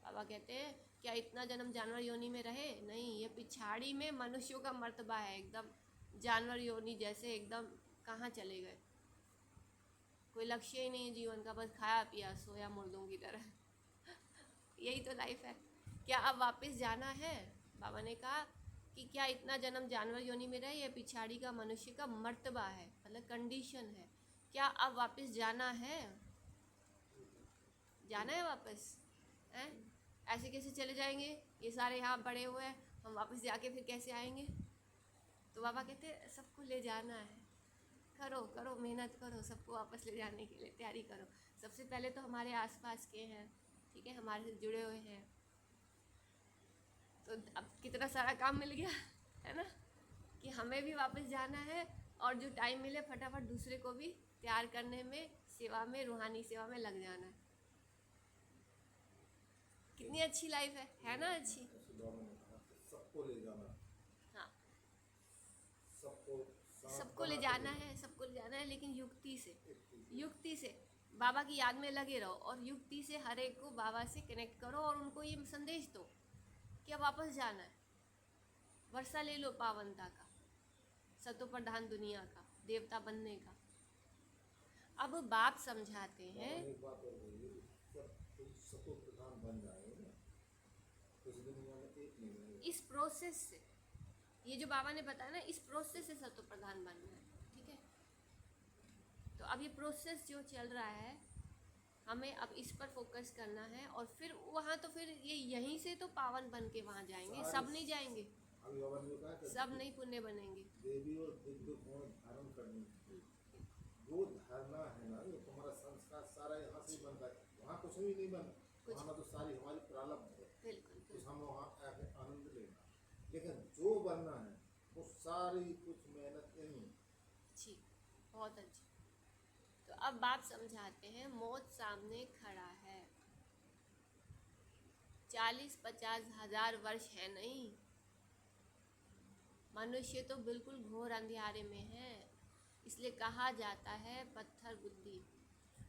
बाबा कहते हैं क्या इतना जन्म जानवर योनि में रहे? नहीं, ये पिछाड़ी में मनुष्यों का मर्तबा है, एकदम जानवर योनि जैसे एकदम कहाँ चले गए। कोई लक्ष्य ही नहीं है जीवन का, बस खाया पिया सोया मुर्दों की तरह यही तो लाइफ है। क्या अब वापस जाना है? बाबा ने कहा कि क्या इतना जन्म जानवर योनि में रहे? यह पिछाड़ी का मनुष्य का मर्तबा है, मतलब कंडीशन है। क्या अब वापस जाना है? जाना है वापस? हैं? ऐसे कैसे चले जाएंगे? ये सारे यहाँ बड़े हुए हैं, हम वापस जाके फिर कैसे आएंगे? तो बाबा कहते हैं सबको ले जाना है, करो करो मेहनत करो, सबको वापस ले जाने के लिए तैयारी करो। सबसे पहले तो हमारे आसपास के हैं, ठीक है, हमारे से जुड़े हुए हैं। तो अब कितना सारा काम मिल गया है ना, कि हमें भी वापस जाना है और जो टाइम मिले फटाफट दूसरे को भी तैयार करने में, सेवा में, रूहानी सेवा में लग जाना है। कितनी अच्छी लाइफ है ना? अच्छी। सबको ले जाना, हाँ, सबको ले जाना है, सबको ले जाना है, लेकिन युक्ति से, युक्ति से बाबा की याद में लगे रहो और युक्ति से हर एक को बाबा से कनेक्ट करो और उनको ये संदेश दो कि अब वापस जाना है, वर्षा ले लो पावनता का, सतो प्रधान दुनिया का, देवता बनने का। अब बाप समझाते हैं, एक बात और बोलिए, जब कोई सतो प्रधान बन जाए ना, उस दुनिया में एक नहीं रहेगा। इस प्रोसेस से, ये जो बाबा ने बताया ना, इस प्रोसेस से सतो प्रधान बनना है, ठीक है। तो अब ये प्रोसेस जो चल रहा है, हमें अब इस पर फोकस करना है और फिर वहाँ तो फिर ये यहीं से तो पावन बन के वहाँ जाएंगे, सब नहीं जाएंगे, अभी बाबा ने कहा कि सब नहीं पुण्य बनेंगे। देवी और दिव्य गुण धारण करनी, जो धारणा है ना, ये तुम्हारा संस्कार सारा यहाँ से ही बनता है, वहाँ कुछ भी नहीं बना, वहाँ तो सारी हमारी प्रारब्ध है। बिल्कुल लेकिन जो बनना है वो सारी कुछ मेहनत यहीं है। अच्छी, बहुत अच्छी। तो अब बाप समझाते हैं, मौत सामने खड़ा है, 40-50 हजार वर्ष है नहीं, मनुष्य तो बिल्कुल घोर अंधियारे में है। इसलिए कहा जाता है पत्थर बुद्धि।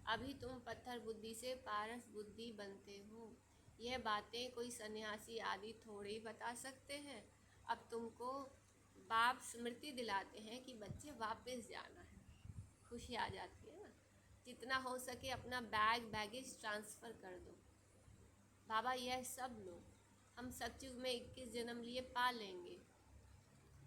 अभी तुम पत्थर बुद्धि से पारस बुद्धि बनते हो। यह बातें कोई सन्यासी आदि थोड़े ही बता सकते हैं। अब तुमको बाप स्मृति दिलाते हैं कि बच्चे वापस जाना है। खुशी आ जाती है ना। जितना हो सके अपना बैगेज ट्रांसफ़र कर दो। बाबा यह सब लो, हम सतयुग में 21 जन्म लिए पा लेंगे।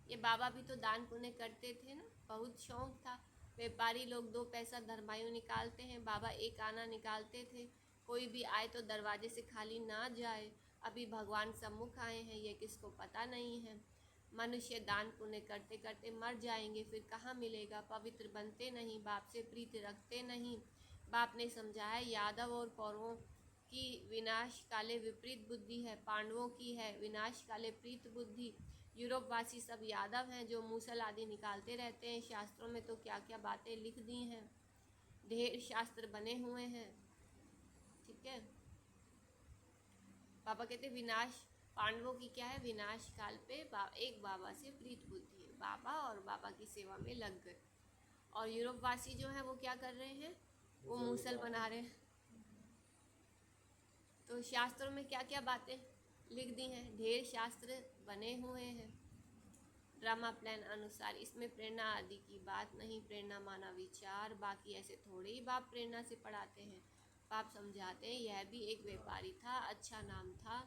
ये बाबा भी तो दान पुण्य करते थे ना, बहुत शौक था। व्यापारी लोग 2 पैसा धर्मायु निकालते हैं, बाबा 1 आना निकालते थे। कोई भी आए तो दरवाजे से खाली ना जाए। अभी भगवान सम्मुख आए हैं, ये किसको पता नहीं है। मनुष्य दान पुण्य करते करते मर जाएंगे, फिर कहाँ मिलेगा। पवित्र बनते नहीं, बाप से प्रीति रखते नहीं। बाप ने समझाया यादव और कौरवों की विनाश काले विपरीत बुद्धि है, पांडवों की है विनाश काले प्रीत बुद्धि। यूरोप वासी सब यादव हैं जो मूसल आदि निकालते रहते हैं। शास्त्रों में तो क्या क्या बातें लिख दी हैं, ढेर शास्त्र बने हुए हैं। ठीक है, बाबा कहते विनाश, पांडवों की क्या है, विनाश काल पे एक बाबा से प्रीत बुद्धि है, बाबा और बाबा की सेवा में लग गए। और यूरोप वासी जो हैं वो क्या कर रहे हैं, वो मूसल बना रहे हैं। तो शास्त्रों में क्या क्या बातें लिख दी हैं, ढेर शास्त्र बने हुए हैं ड्रामा प्लान अनुसार। इसमें प्रेरणा आदि की बात नहीं, प्रेरणा माना विचार। बाकी ऐसे थोड़े ही बाप प्रेरणा से पढ़ाते हैं। बाप समझाते हैं यह भी एक व्यापारी था, अच्छा नाम था,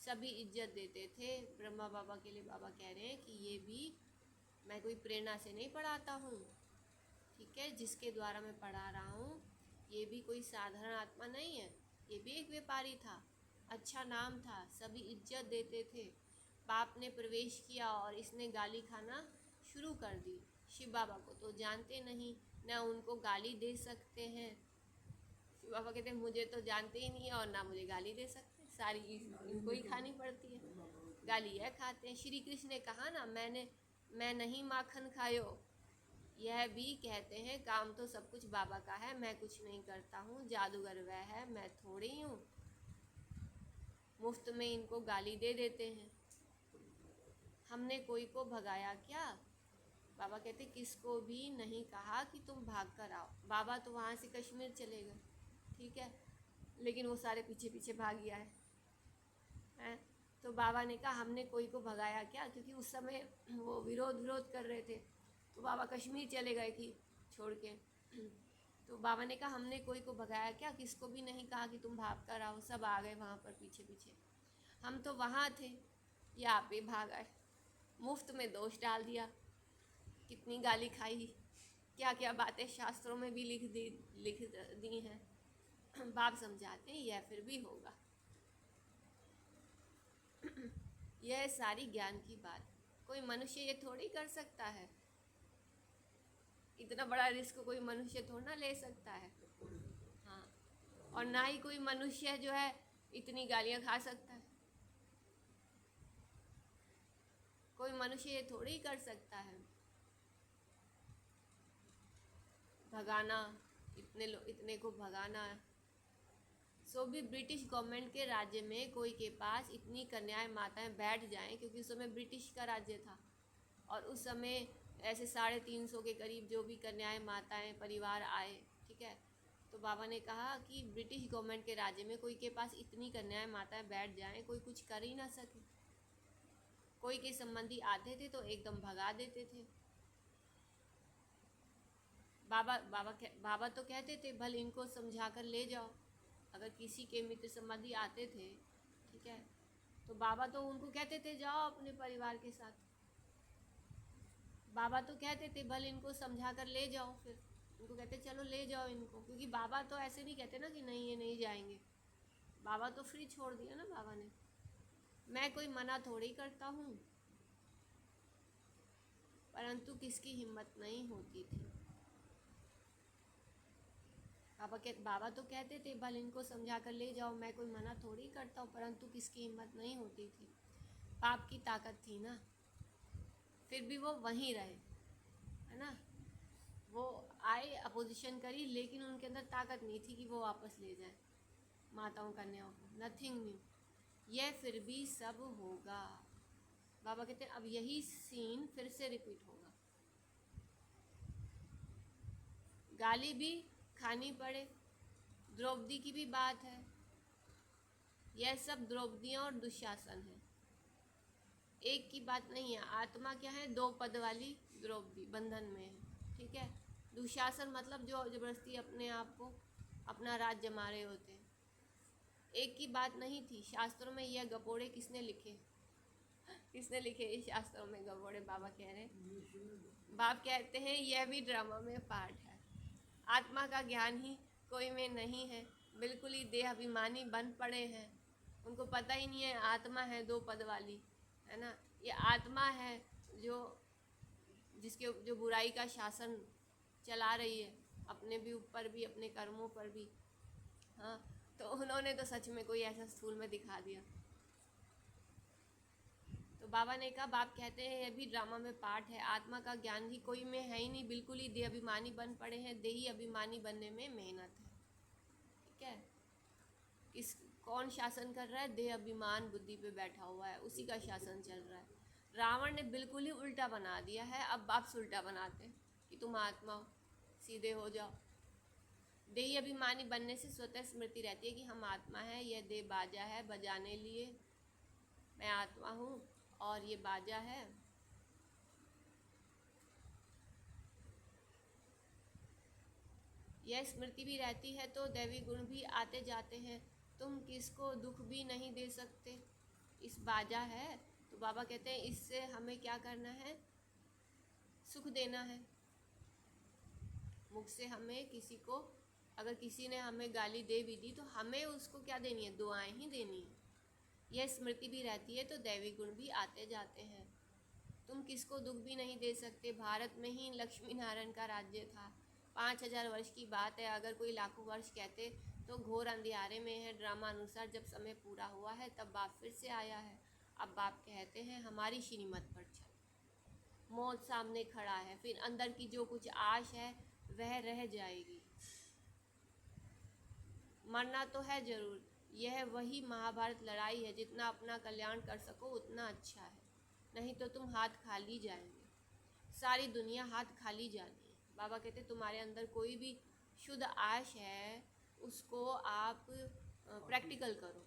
सभी इज्जत देते थे। ब्रह्मा बाबा के लिए बाबा कह रहे हैं कि ये भी मैं कोई प्रेरणा से नहीं पढ़ाता हूँ, ठीक है, जिसके द्वारा मैं पढ़ा रहा हूँ ये भी कोई साधारण आत्मा नहीं है, ये भी एक व्यापारी था, अच्छा नाम था, सभी इज्जत देते थे। बाप ने प्रवेश किया और इसने गाली खाना शुरू कर दी। शिव बाबा को तो जानते नहीं, न उनको गाली दे सकते हैं। शिव बाबा कहते हैं मुझे तो जानते ही नहीं है और ना मुझे गाली दे सकते, सारी इनको ही खानी पड़ती है, गाली यह खाते हैं। श्री कृष्ण ने कहा ना, मैं नहीं माखन खायो। यह भी कहते हैं काम तो सब कुछ बाबा का है, मैं कुछ नहीं करता हूँ, जादूगर वह है, मैं थोड़ी हूँ। मुफ्त में इनको गाली दे देते हैं। हमने कोई को भगाया क्या? बाबा कहते किसको भी नहीं कहा कि तुम भाग कर आओ। बाबा तो वहाँ से कश्मीर चले गए, ठीक है, लेकिन वो सारे पीछे पीछे भाग गया है। तो बाबा ने कहा हमने कोई को भगाया क्या, क्योंकि उस समय वो विरोध कर रहे थे, तो बाबा कश्मीर चले गए कि छोड़ के। तो बाबा ने कहा हमने कोई को भगाया क्या, किसको भी नहीं कहा कि तुम भाग कर आओ, सब आ गए वहाँ पर पीछे पीछे। हम तो वहाँ थे, या आप ही भाग आए, मुफ्त में दोष डाल दिया। कितनी गाली खाई, क्या क्या बातें शास्त्रों में भी लिख दी हैं। बाप समझाते हैं यह फिर भी होगा। यह सारी ज्ञान की बात, कोई मनुष्य ये थोड़ी कर सकता है, इतना बड़ा रिस्क कोई मनुष्य थोड़ा ना ले सकता है। हाँ, और ना ही कोई मनुष्य जो है इतनी गालियाँ खा सकता है, कोई मनुष्य ये थोड़ी ही कर सकता है। भगाना, इतने को भगाना। सो भी ब्रिटिश गवर्नमेंट के राज्य में कोई के पास इतनी कन्याएं माताएं बैठ जाएं, क्योंकि उस समय ब्रिटिश का राज्य था और उस समय ऐसे 350 के करीब जो भी कन्याएं माताएं परिवार आए, ठीक है। तो बाबा ने कहा कि ब्रिटिश गवर्नमेंट के राज्य में कोई के पास इतनी कन्याएं माताएं बैठ जाएं, कोई कुछ कर ही ना सके। कोई के संबंधी आते थे तो एकदम भगा देते थे। बाबा तो कहते थे भल इनको समझा कर ले जाओ। अगर किसी के मित्र संबंधी आते थे, ठीक है, तो बाबा तो उनको कहते थे जाओ अपने परिवार के साथ। बाबा तो कहते थे भल इनको समझा कर ले जाओ, फिर उनको कहते चलो ले जाओ इनको, क्योंकि बाबा तो ऐसे नहीं कहते ना कि नहीं ये नहीं जाएंगे। बाबा तो फ्री छोड़ दिया ना बाबा ने, मैं कोई मना थोड़ी करता हूँ। परंतु किसकी हिम्मत नहीं होती थी। बाबा तो कहते थे भल इनको समझा कर ले जाओ, मैं कोई मना थोड़ी करता हूँ, परंतु किसकी हिम्मत नहीं होती थी। पाप की ताकत थी ना, फिर भी वो वहीं रहे, है ना। वो आए, अपोजिशन करी, लेकिन उनके अंदर ताकत नहीं थी कि वो वापस ले जाए माताओं कन्याओं को। नथिंग न्यू, यह फिर भी सब होगा। बाबा कहते हैं अब यही सीन फिर से रिपीट होगा। गाली भी खानी पड़े, द्रौपदी की भी बात है। यह सब द्रौपदियाँ और दुशासन है, एक की बात नहीं है। आत्मा क्या है, 2 पद वाली द्रौपदी बंधन में है, ठीक है। दुशासन मतलब जो जबरदस्ती अपने आप को अपना राज जमा रहे होते हैं। एक की बात नहीं थी। शास्त्रों में यह गपोड़े किसने लिखे? किसने लिखे इस शास्त्रों में गपोड़े? बाबा कह रहे हैं, बाप कहते हैं यह भी ड्रामा में पार्ट है। आत्मा का ज्ञान ही कोई में नहीं है, बिल्कुल ही देह अभिमानी बन पड़े हैं। उनको पता ही नहीं है आत्मा है 2 पद वाली, है ना। ये आत्मा है जो जिसके जो बुराई का शासन चला रही है, अपने भी ऊपर भी, अपने कर्मों पर भी। हाँ, तो उन्होंने तो सच में कोई ऐसा स्थूल में दिखा दिया। तो बाबा ने कहा, बाप कहते हैं यह भी ड्रामा में पार्ट है। आत्मा का ज्ञान ही कोई में है ही नहीं, बिल्कुल ही देह अभिमानी बन पड़े हैं। देही अभिमानी बनने में मेहनत है, ठीक है। कौन शासन कर रहा है? देह अभिमान बुद्धि पे बैठा हुआ है, उसी का शासन चल रहा है। रावण ने बिल्कुल ही उल्टा बना दिया है। अब बाप उल्टा बनाते हैं कि तुम आत्मा हो, सीधे हो जाओ। देही अभिमानी बनने से स्वतः स्मृति रहती है कि हम आत्मा है, यह देह बाजा है बजाने लिए, मैं आत्मा हूँ और ये बाजा है। यह स्मृति भी रहती है तो दैवी गुण भी आते जाते हैं। तुम किसको दुख भी नहीं दे सकते, इस बाजा है। तो बाबा कहते हैं इससे हमें क्या करना है? सुख देना है। मुख से हमें किसी को, अगर किसी ने हमें गाली दे भी दी तो हमें उसको क्या देनी है? दुआएं ही देनी है। यह स्मृति भी रहती है तो दैवी गुण भी आते जाते हैं। तुम किसको दुख भी नहीं दे सकते। भारत में ही लक्ष्मी नारायण का राज्य था। 5000 वर्ष की बात है। अगर कोई लाखों वर्ष कहते तो घोर अंधियारे में है। ड्रामा अनुसार जब समय पूरा हुआ है तब बाप फिर से आया है। अब बाप कहते हैं हमारी श्रीमत पर चल। मौत सामने खड़ा है, फिर अंदर की जो कुछ आश है वह रह जाएगी। मरना तो है जरूर। यह वही महाभारत लड़ाई है, जितना अपना कल्याण कर सको उतना अच्छा है, नहीं तो तुम हाथ खाली जाएंगे। सारी दुनिया हाथ खाली जानी है। बाबा कहते तुम्हारे अंदर कोई भी शुद्ध आश है उसको आप प्रैक्टिकल करो,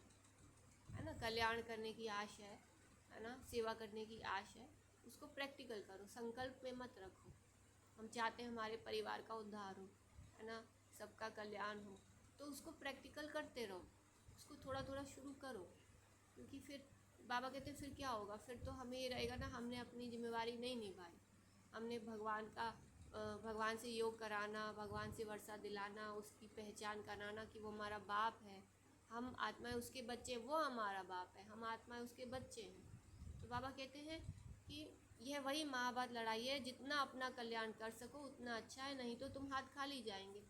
है ना। कल्याण करने की आश है ना, सेवा करने की आश है, उसको प्रैक्टिकल करो। संकल्प में मत रखो हम चाहते हैं हमारे परिवार का उद्धार हो, है ना, सबका कल्याण हो, तो उसको प्रैक्टिकल करते रहो, उसको थोड़ा थोड़ा शुरू करो। क्योंकि फिर बाबा कहते हैं फिर क्या होगा? फिर तो हमें ये रहेगा ना, हमने अपनी जिम्मेवारी नहीं निभाई। हमने भगवान से योग कराना, भगवान से वर्षा दिलाना, उसकी पहचान कराना कि वो हमारा बाप है, हम आत्माएं उसके बच्चे, वो हमारा बाप है, हम आत्माएं उसके बच्चे हैं। तो बाबा कहते हैं कि यह वही महाभारत लड़ाई है, जितना अपना कल्याण कर सको उतना अच्छा है, नहीं तो तुम हाथ खाली जाएंगे।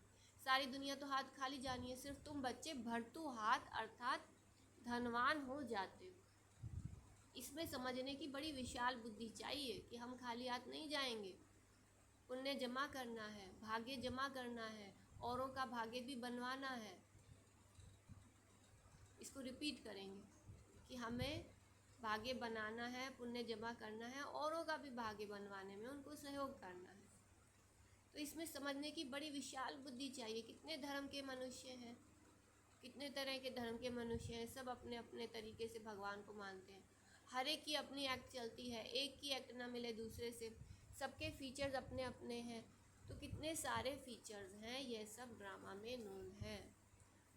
सारी दुनिया तो हाथ खाली जानी है, सिर्फ तुम बच्चे भरतू हाथ अर्थात धनवान हो जाते हो। इसमें समझने की बड़ी विशाल बुद्धि चाहिए कि हम खाली हाथ नहीं जाएंगे। पुण्य जमा करना है, भाग्य जमा करना है, औरों का भाग्य भी बनवाना है। इसको रिपीट करेंगे कि हमें भाग्य बनाना है, पुण्य जमा करना है, औरों का भी भाग्य बनवाने में उनको सहयोग करना है। तो इसमें समझने की बड़ी विशाल बुद्धि चाहिए। कितने धर्म के मनुष्य हैं, कितने तरह के धर्म के मनुष्य हैं, सब अपने अपने तरीके से भगवान को मानते हैं। हर एक की अपनी एक्ट चलती है, एक की एक्ट ना मिले दूसरे से, सबके फीचर्स अपने अपने हैं। तो कितने सारे फीचर्स हैं, ये सब ड्रामा में नून है।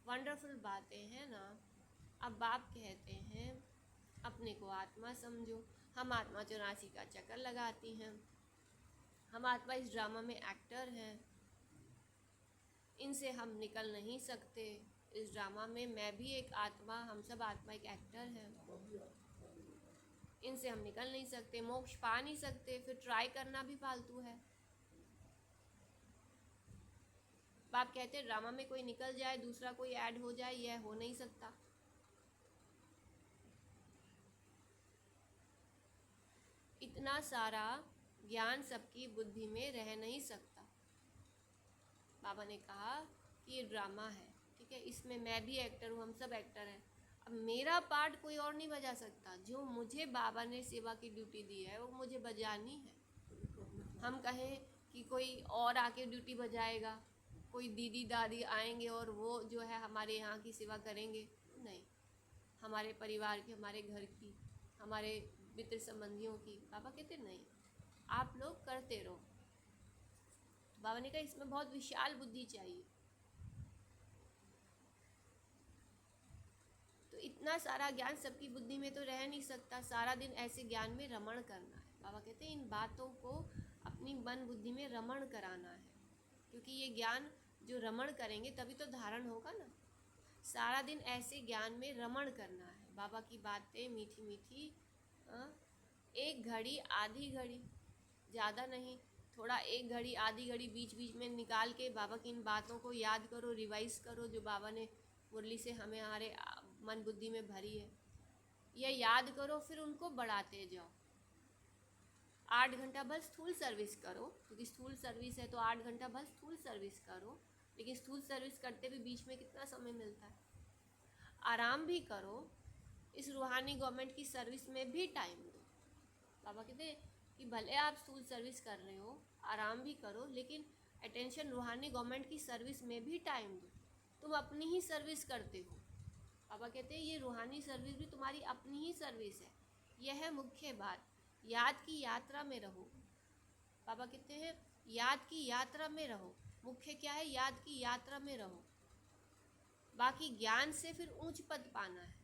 वंडरफुल बातें हैं ना। अब बाप कहते हैं अपने को आत्मा समझो। हम आत्मा 84 का चक्कर लगाती हैं, हम आत्मा इस ड्रामा में एक्टर हैं, इनसे हम निकल नहीं सकते। इस ड्रामा में मैं भी एक आत्मा, हम सब आत्मा एक एक्टर हैं, इनसे हम निकल नहीं सकते, मोक्ष पा नहीं सकते, फिर ट्राई करना भी फालतू है। बाप कहते हैं ड्रामा में कोई निकल जाए, दूसरा कोई ऐड हो जाए, यह हो नहीं सकता। इतना सारा ज्ञान सबकी बुद्धि में रह नहीं सकता। बाबा ने कहा कि ये ड्रामा है, ठीक है, इसमें मैं भी एक्टर हूँ, हम सब एक्टर हैं। अब मेरा पार्ट कोई और नहीं बजा सकता, जो मुझे बाबा ने सेवा की ड्यूटी दी है वो मुझे बजानी है। हम कहें कि कोई और आके ड्यूटी बजाएगा, कोई दीदी दादी आएंगे और वो जो है हमारे यहाँ की सेवा करेंगे, नहीं, हमारे परिवार की, हमारे घर की, हमारे मित्र संबंधियों की। बाबा कहते नहीं, आप लोग करते रहो। बाबा ने कहा इसमें बहुत विशाल बुद्धि चाहिए। तो इतना सारा ज्ञान सबकी बुद्धि में तो रह नहीं सकता, सारा दिन ऐसे ज्ञान में रमण करना है। बाबा कहते हैं इन बातों को अपनी मन बुद्धि में रमण कराना है, क्योंकि ये ज्ञान जो रमण करेंगे तभी तो धारण होगा ना। सारा दिन ऐसे ज्ञान में रमण करना है। बाबा की बातें मीठी मीठी, एक घड़ी आधी घड़ी, ज़्यादा नहीं, थोड़ा एक घड़ी आधी घड़ी बीच बीच में निकाल के बाबा की इन बातों को याद करो, रिवाइज करो, जो बाबा ने मुरली से हमारे मन बुद्धि में भरी है। यह याद करो, फिर उनको बढ़ाते जाओ। 8 घंटा बस स्थूल सर्विस करो, क्योंकि स्थूल सर्विस है तो 8 घंटा बस स्थूल सर्विस करो। लेकिन स्थूल सर्विस करते भी बीच में कितना समय मिलता है, आराम भी करो। इस रूहानी गवर्नमेंट की सर्विस में भी टाइम दो। बाबा कहते हैं कि भले आप स्थूल सर्विस कर रहे हो, आराम भी करो, लेकिन अटेंशन रूहानी गवर्नमेंट की सर्विस में भी टाइम दो। तुम अपनी ही सर्विस करते हो। बाबा कहते हैं ये रूहानी सर्विस भी तुम्हारी अपनी ही सर्विस है। यह है मुख्य बात, याद की यात्रा में रहो। बाबा कहते हैं याद की यात्रा में रहो। मुख्य क्या है? याद की यात्रा में रहो। बाकी ज्ञान से फिर ऊंच पद पाना है,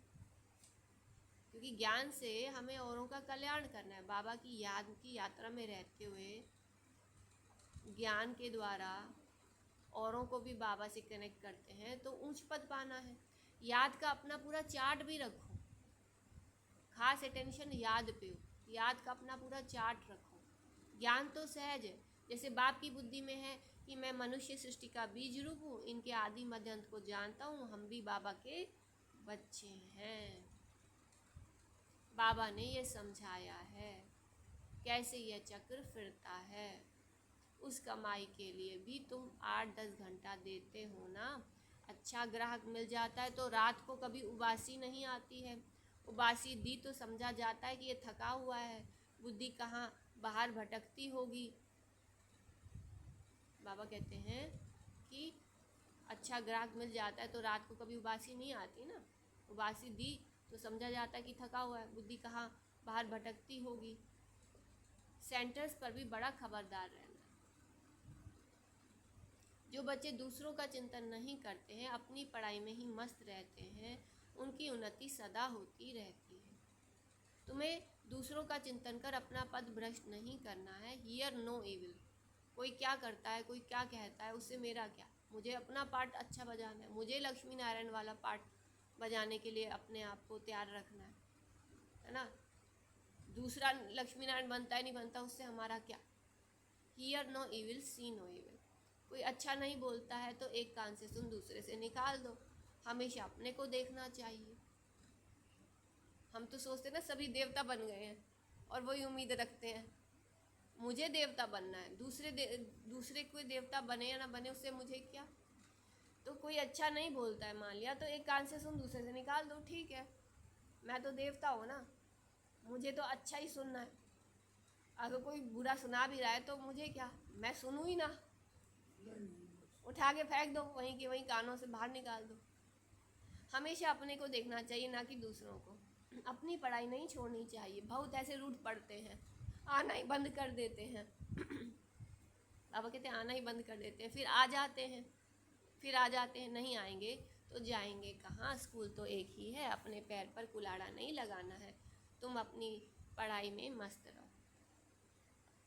क्योंकि ज्ञान से हमें औरों का कल्याण करना है। बाबा की याद की यात्रा में रहते हुए ज्ञान के द्वारा औरों को भी बाबा से कनेक्ट करते हैं तो ऊंच पद पाना है। याद का अपना पूरा चार्ट भी रखो, खास अटेंशन याद पे हो, याद का अपना पूरा चार्ट रखो। ज्ञान तो सहज है, जैसे बाप की बुद्धि में है कि मैं मनुष्य सृष्टि का बीज रूप हूँ, इनके आदि मध्य अंत को जानता हूँ, हम भी बाबा के बच्चे हैं। बाबा ने ये समझाया है कैसे यह चक्र फिरता है। उस कमाई के लिए भी तुम 8-10 घंटा देते हो ना। अच्छा ग्राहक मिल जाता है तो रात को कभी उबासी नहीं आती है। उबासी दी तो समझा जाता है कि ये थका हुआ है, बुद्धि कहाँ बाहर भटकती होगी। बाबा कहते हैं कि अच्छा ग्राहक मिल जाता है तो रात को कभी उबासी नहीं आती ना। उबासी दी तो समझा जाता है कि थका हुआ है, बुद्धि कहाँ बाहर भटकती होगी। सेंटर्स पर भी बड़ा खबरदार रहना। जो बच्चे दूसरों का चिंतन नहीं करते हैं, अपनी पढ़ाई में ही मस्त रहते हैं, उनकी उन्नति सदा होती रहती है। तुम्हें दूसरों का चिंतन कर अपना पद भ्रष्ट नहीं करना है। Hear no evil. कोई क्या करता है, कोई क्या कहता है, उससे मेरा क्या। मुझे अपना पार्ट अच्छा बजाना है, मुझे लक्ष्मी नारायण वाला पार्ट बजाने के लिए अपने आप को तैयार रखना है ना। दूसरा लक्ष्मी नारायण बनता है नहीं बनता, उससे हमारा क्या। Hear no evil, see no evil. कोई अच्छा नहीं बोलता है तो एक कान से सुन, दूसरे से निकाल दो। हमेशा अपने को देखना चाहिए। हम तो सोचते ना सभी देवता बन गए हैं और वही उम्मीद रखते हैं मुझे देवता बनना है। दूसरे कोई देवता बने या ना बने उससे मुझे क्या। तो कोई अच्छा नहीं बोलता है मान लिया, तो एक कान से सुन, दूसरे से निकाल दो। ठीक है, मैं तो देवता हूँ ना, मुझे तो अच्छा ही सुनना है। अगर कोई बुरा सुना भी रहा है तो मुझे क्या, मैं सुनूँ ही ना, उठा के फेंक दो, वहीं के वहीं कानों से बाहर निकाल दो। हमेशा अपने को देखना चाहिए, ना कि दूसरों को। अपनी पढ़ाई नहीं छोड़नी चाहिए। बहुत ऐसे रूट पढ़ते हैं, आना ही बंद कर देते हैं। बाबा कहते हैं आना ही बंद कर देते हैं, फिर आ जाते हैं, नहीं आएंगे तो जाएंगे कहाँ। स्कूल तो एक ही है, अपने पैर पर कुलाड़ा नहीं लगाना है। तुम अपनी पढ़ाई में मस्त रहो,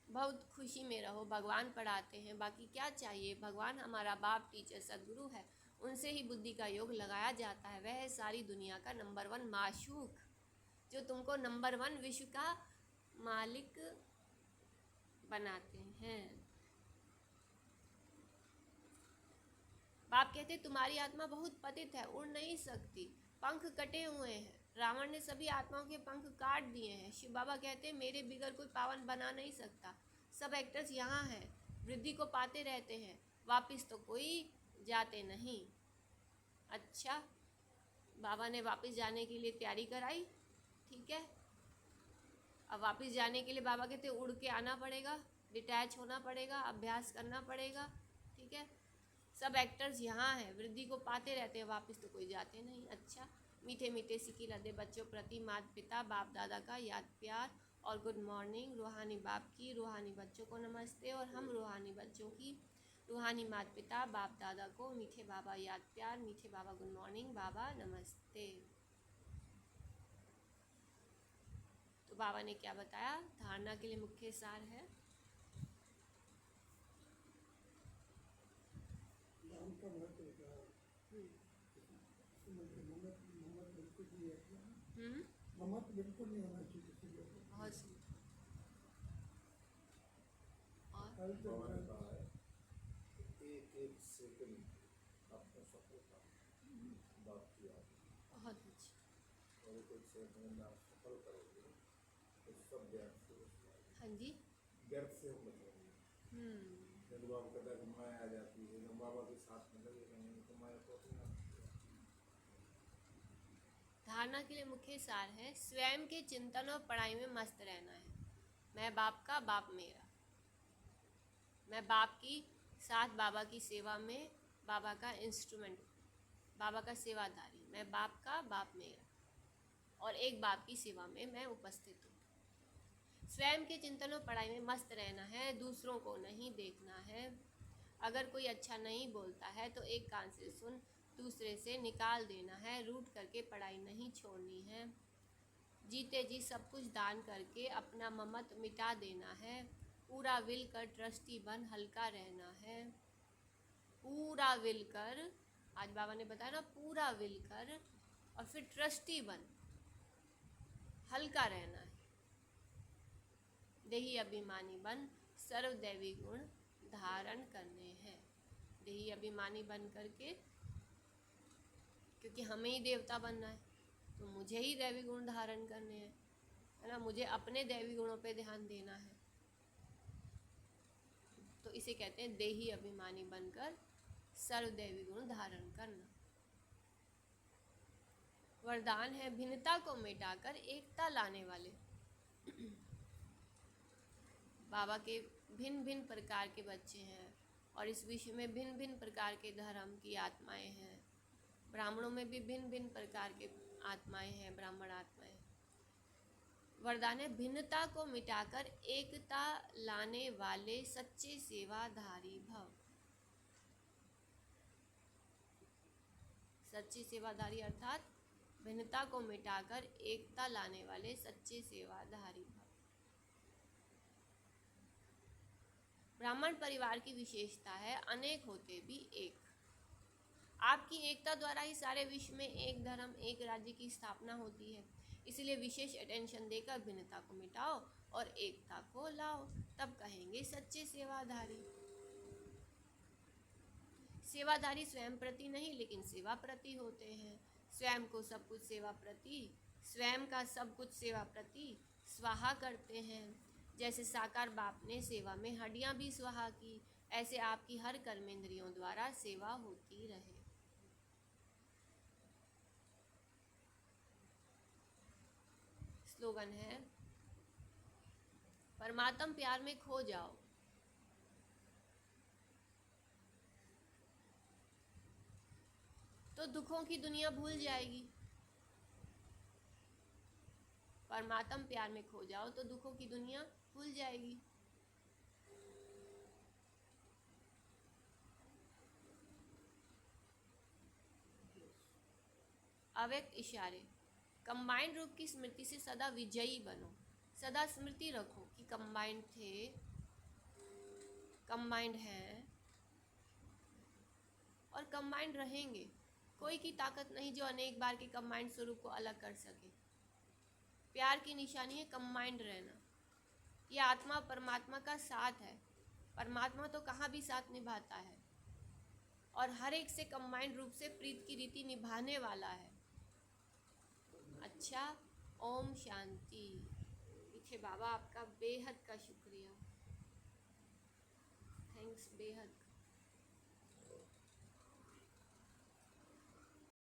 बहुत खुशी में रहो। भगवान पढ़ाते हैं, बाकी क्या चाहिए। भगवान हमारा बाप, टीचर, सदगुरु है, उनसे ही बुद्धि का योग लगाया जाता है। वह है सारी दुनिया का नंबर 1 माशूक, जो तुमको नंबर 1 विश्व का मालिक बनाते हैं। बाप कहते तुम्हारी आत्मा बहुत पतित है, उड़ नहीं सकती, पंख कटे हुए हैं, रावण ने सभी आत्माओं के पंख काट दिए हैं। शिव बाबा कहते हैं मेरे बिगर कोई पावन बना नहीं सकता। सब एक्टर्स यहाँ हैं, वृद्धि को पाते रहते हैं, वापिस तो कोई जाते नहीं। अच्छा, बाबा ने वापस जाने के लिए तैयारी कराई, ठीक है। अब वापस जाने के लिए बाबा कहते उड़ के आना पड़ेगा, डिटैच होना पड़ेगा, अभ्यास करना पड़ेगा, ठीक है। सब एक्टर्स यहाँ हैं, वृद्धि को पाते रहते हैं, वापस तो कोई जाते नहीं। अच्छा, मीठे मीठे सिक्की लदे बच्चों प्रति माता पिता बाप दादा का याद प्यार और गुड मॉर्निंग। रूहानी बाप की रूहानी बच्चों को नमस्ते, और हम रूहानी बच्चों की रूहानी माता पिता बाप दादा को मीठे बाबा याद प्यार, मीठे बाबा गुड मॉर्निंग, बाबा नमस्ते। तो बाबा ने क्या बताया? धारणा के लिए मुख्य सार है दान का महत्व क्या है? ममत बिल्कुल नहीं है, ममत बिल्कुल नहीं होना चाहिए किसी के ऊपर। बहुत सही। और कल तो बाबा ने कहा है एक एक सेकंड आपको सफलता बात की आप, बहुत अच्छी। और एक सेकंड में आप सफल करोगे तो सब व्यर्थ से बचेंगे। हाँ जी। व्यर्थ से हम बचेंगे। जब बाबा कहता है कि माया आ जाती है, जब बाबा के साथ में लगे रहेंगे तो माया तो अपने आप आती है। धारणा के लिए मुख्य सार है स्वयं के चिंतन और पढ़ाई में मस्त रहना है। मैं बाप का, बाप मेरा। मैं बाप की साथ बाबा की सेवा में बाबा का इंस्ट्रूमेंट, बाबा का सेवादारी। मैं बाप का, बाप मेरा, और एक बाप की सेवा में मैं उपस्थित हूँ। स्वयं के चिंतन और पढ़ाई में मस्त रहना है, दूसरों को नहीं देखना है। अगर कोई अच्छा नहीं बोलता है तो एक कान से सुन, दूसरे से निकाल देना है। रूठ करके पढ़ाई नहीं छोड़नी है। जीते जी सब कुछ दान करके अपना ममत मिटा देना है। पूरा विल कर ट्रस्टी बन हल्का रहना है। पूरा विल कर, आज बाबा ने बताया ना, पूरा विल कर और फिर ट्रस्टी बन हल्का रहना है। देही अभिमानी बन सर्वदैवी गुण धारण करने हैं। देही अभिमानी बन करके, क्योंकि हमें ही देवता बनना है तो मुझे ही दैवी गुण धारण करने हैं, है ना। मुझे अपने दैवी गुणों पे ध्यान देना है। तो इसे कहते हैं देही अभिमानी बनकर सर्वदैवी गुण धारण करना। वरदान है भिन्नता को मिटाकर एकता लाने वाले। बाबा के भिन्न भिन्न प्रकार के बच्चे हैं और इस विश्व में भिन्न भिन्न प्रकार के धर्म की आत्माएं हैं। ब्राह्मणों में भी भिन्न भिन्न प्रकार के आत्माएं हैं, ब्राह्मण आत्माएं। वरदान है भिन्नता को मिटाकर एकता लाने वाले सच्चे सेवाधारी भव। सच्ची सेवाधारी अर्थात भिन्नता को मिटाकर एकता लाने वाले सच्चे सेवाधारी भव। ब्राह्मण परिवार की विशेषता है अनेक होते भी एक। आपकी एकता द्वारा ही सारे विश्व में एक धर्म, एक राज्य की स्थापना होती है। इसलिए विशेष अटेंशन देकर भिन्नता को मिटाओ और एकता को लाओ, तब कहेंगे सच्चे सेवाधारी। सेवाधारी स्वयं प्रति नहीं लेकिन सेवा प्रति होते हैं। स्वयं को सब कुछ सेवा प्रति, स्वयं का सब कुछ सेवा प्रति स्वाहा करते हैं। जैसे साकार बाप ने सेवा में हड्डियां भी स्वाहा की, ऐसे आपकी हर कर्मेंद्रियों द्वारा सेवा होती रहे। स्लोगन है परमात्म प्यार में खो जाओ, तो दुखों की दुनिया भूल जाएगी। परमात्म प्यार में खो जाओ तो दुखों की दुनिया भूल जाएगी। अव्यक्त इशारे, कंबाइंड रूप की स्मृति से सदा विजयी बनो। सदा स्मृति रखो कि कंबाइंड थे, कंबाइंड हैं और कंबाइंड रहेंगे। कोई की ताकत नहीं जो अनेक बार के कंबाइंड स्वरूप को अलग कर सके। प्यार की निशानी है कंबाइंड रहना। यह आत्मा परमात्मा का साथ है। परमात्मा तो कहाँ भी साथ निभाता है और हर एक से कंबाइंड रूप से प्रीत की रीति निभाने वाला है। अच्छा। अच्छा। ओम शांति। इथे बाबा आपका बेहद का शुक्रिया, थैंक्स बेहद का।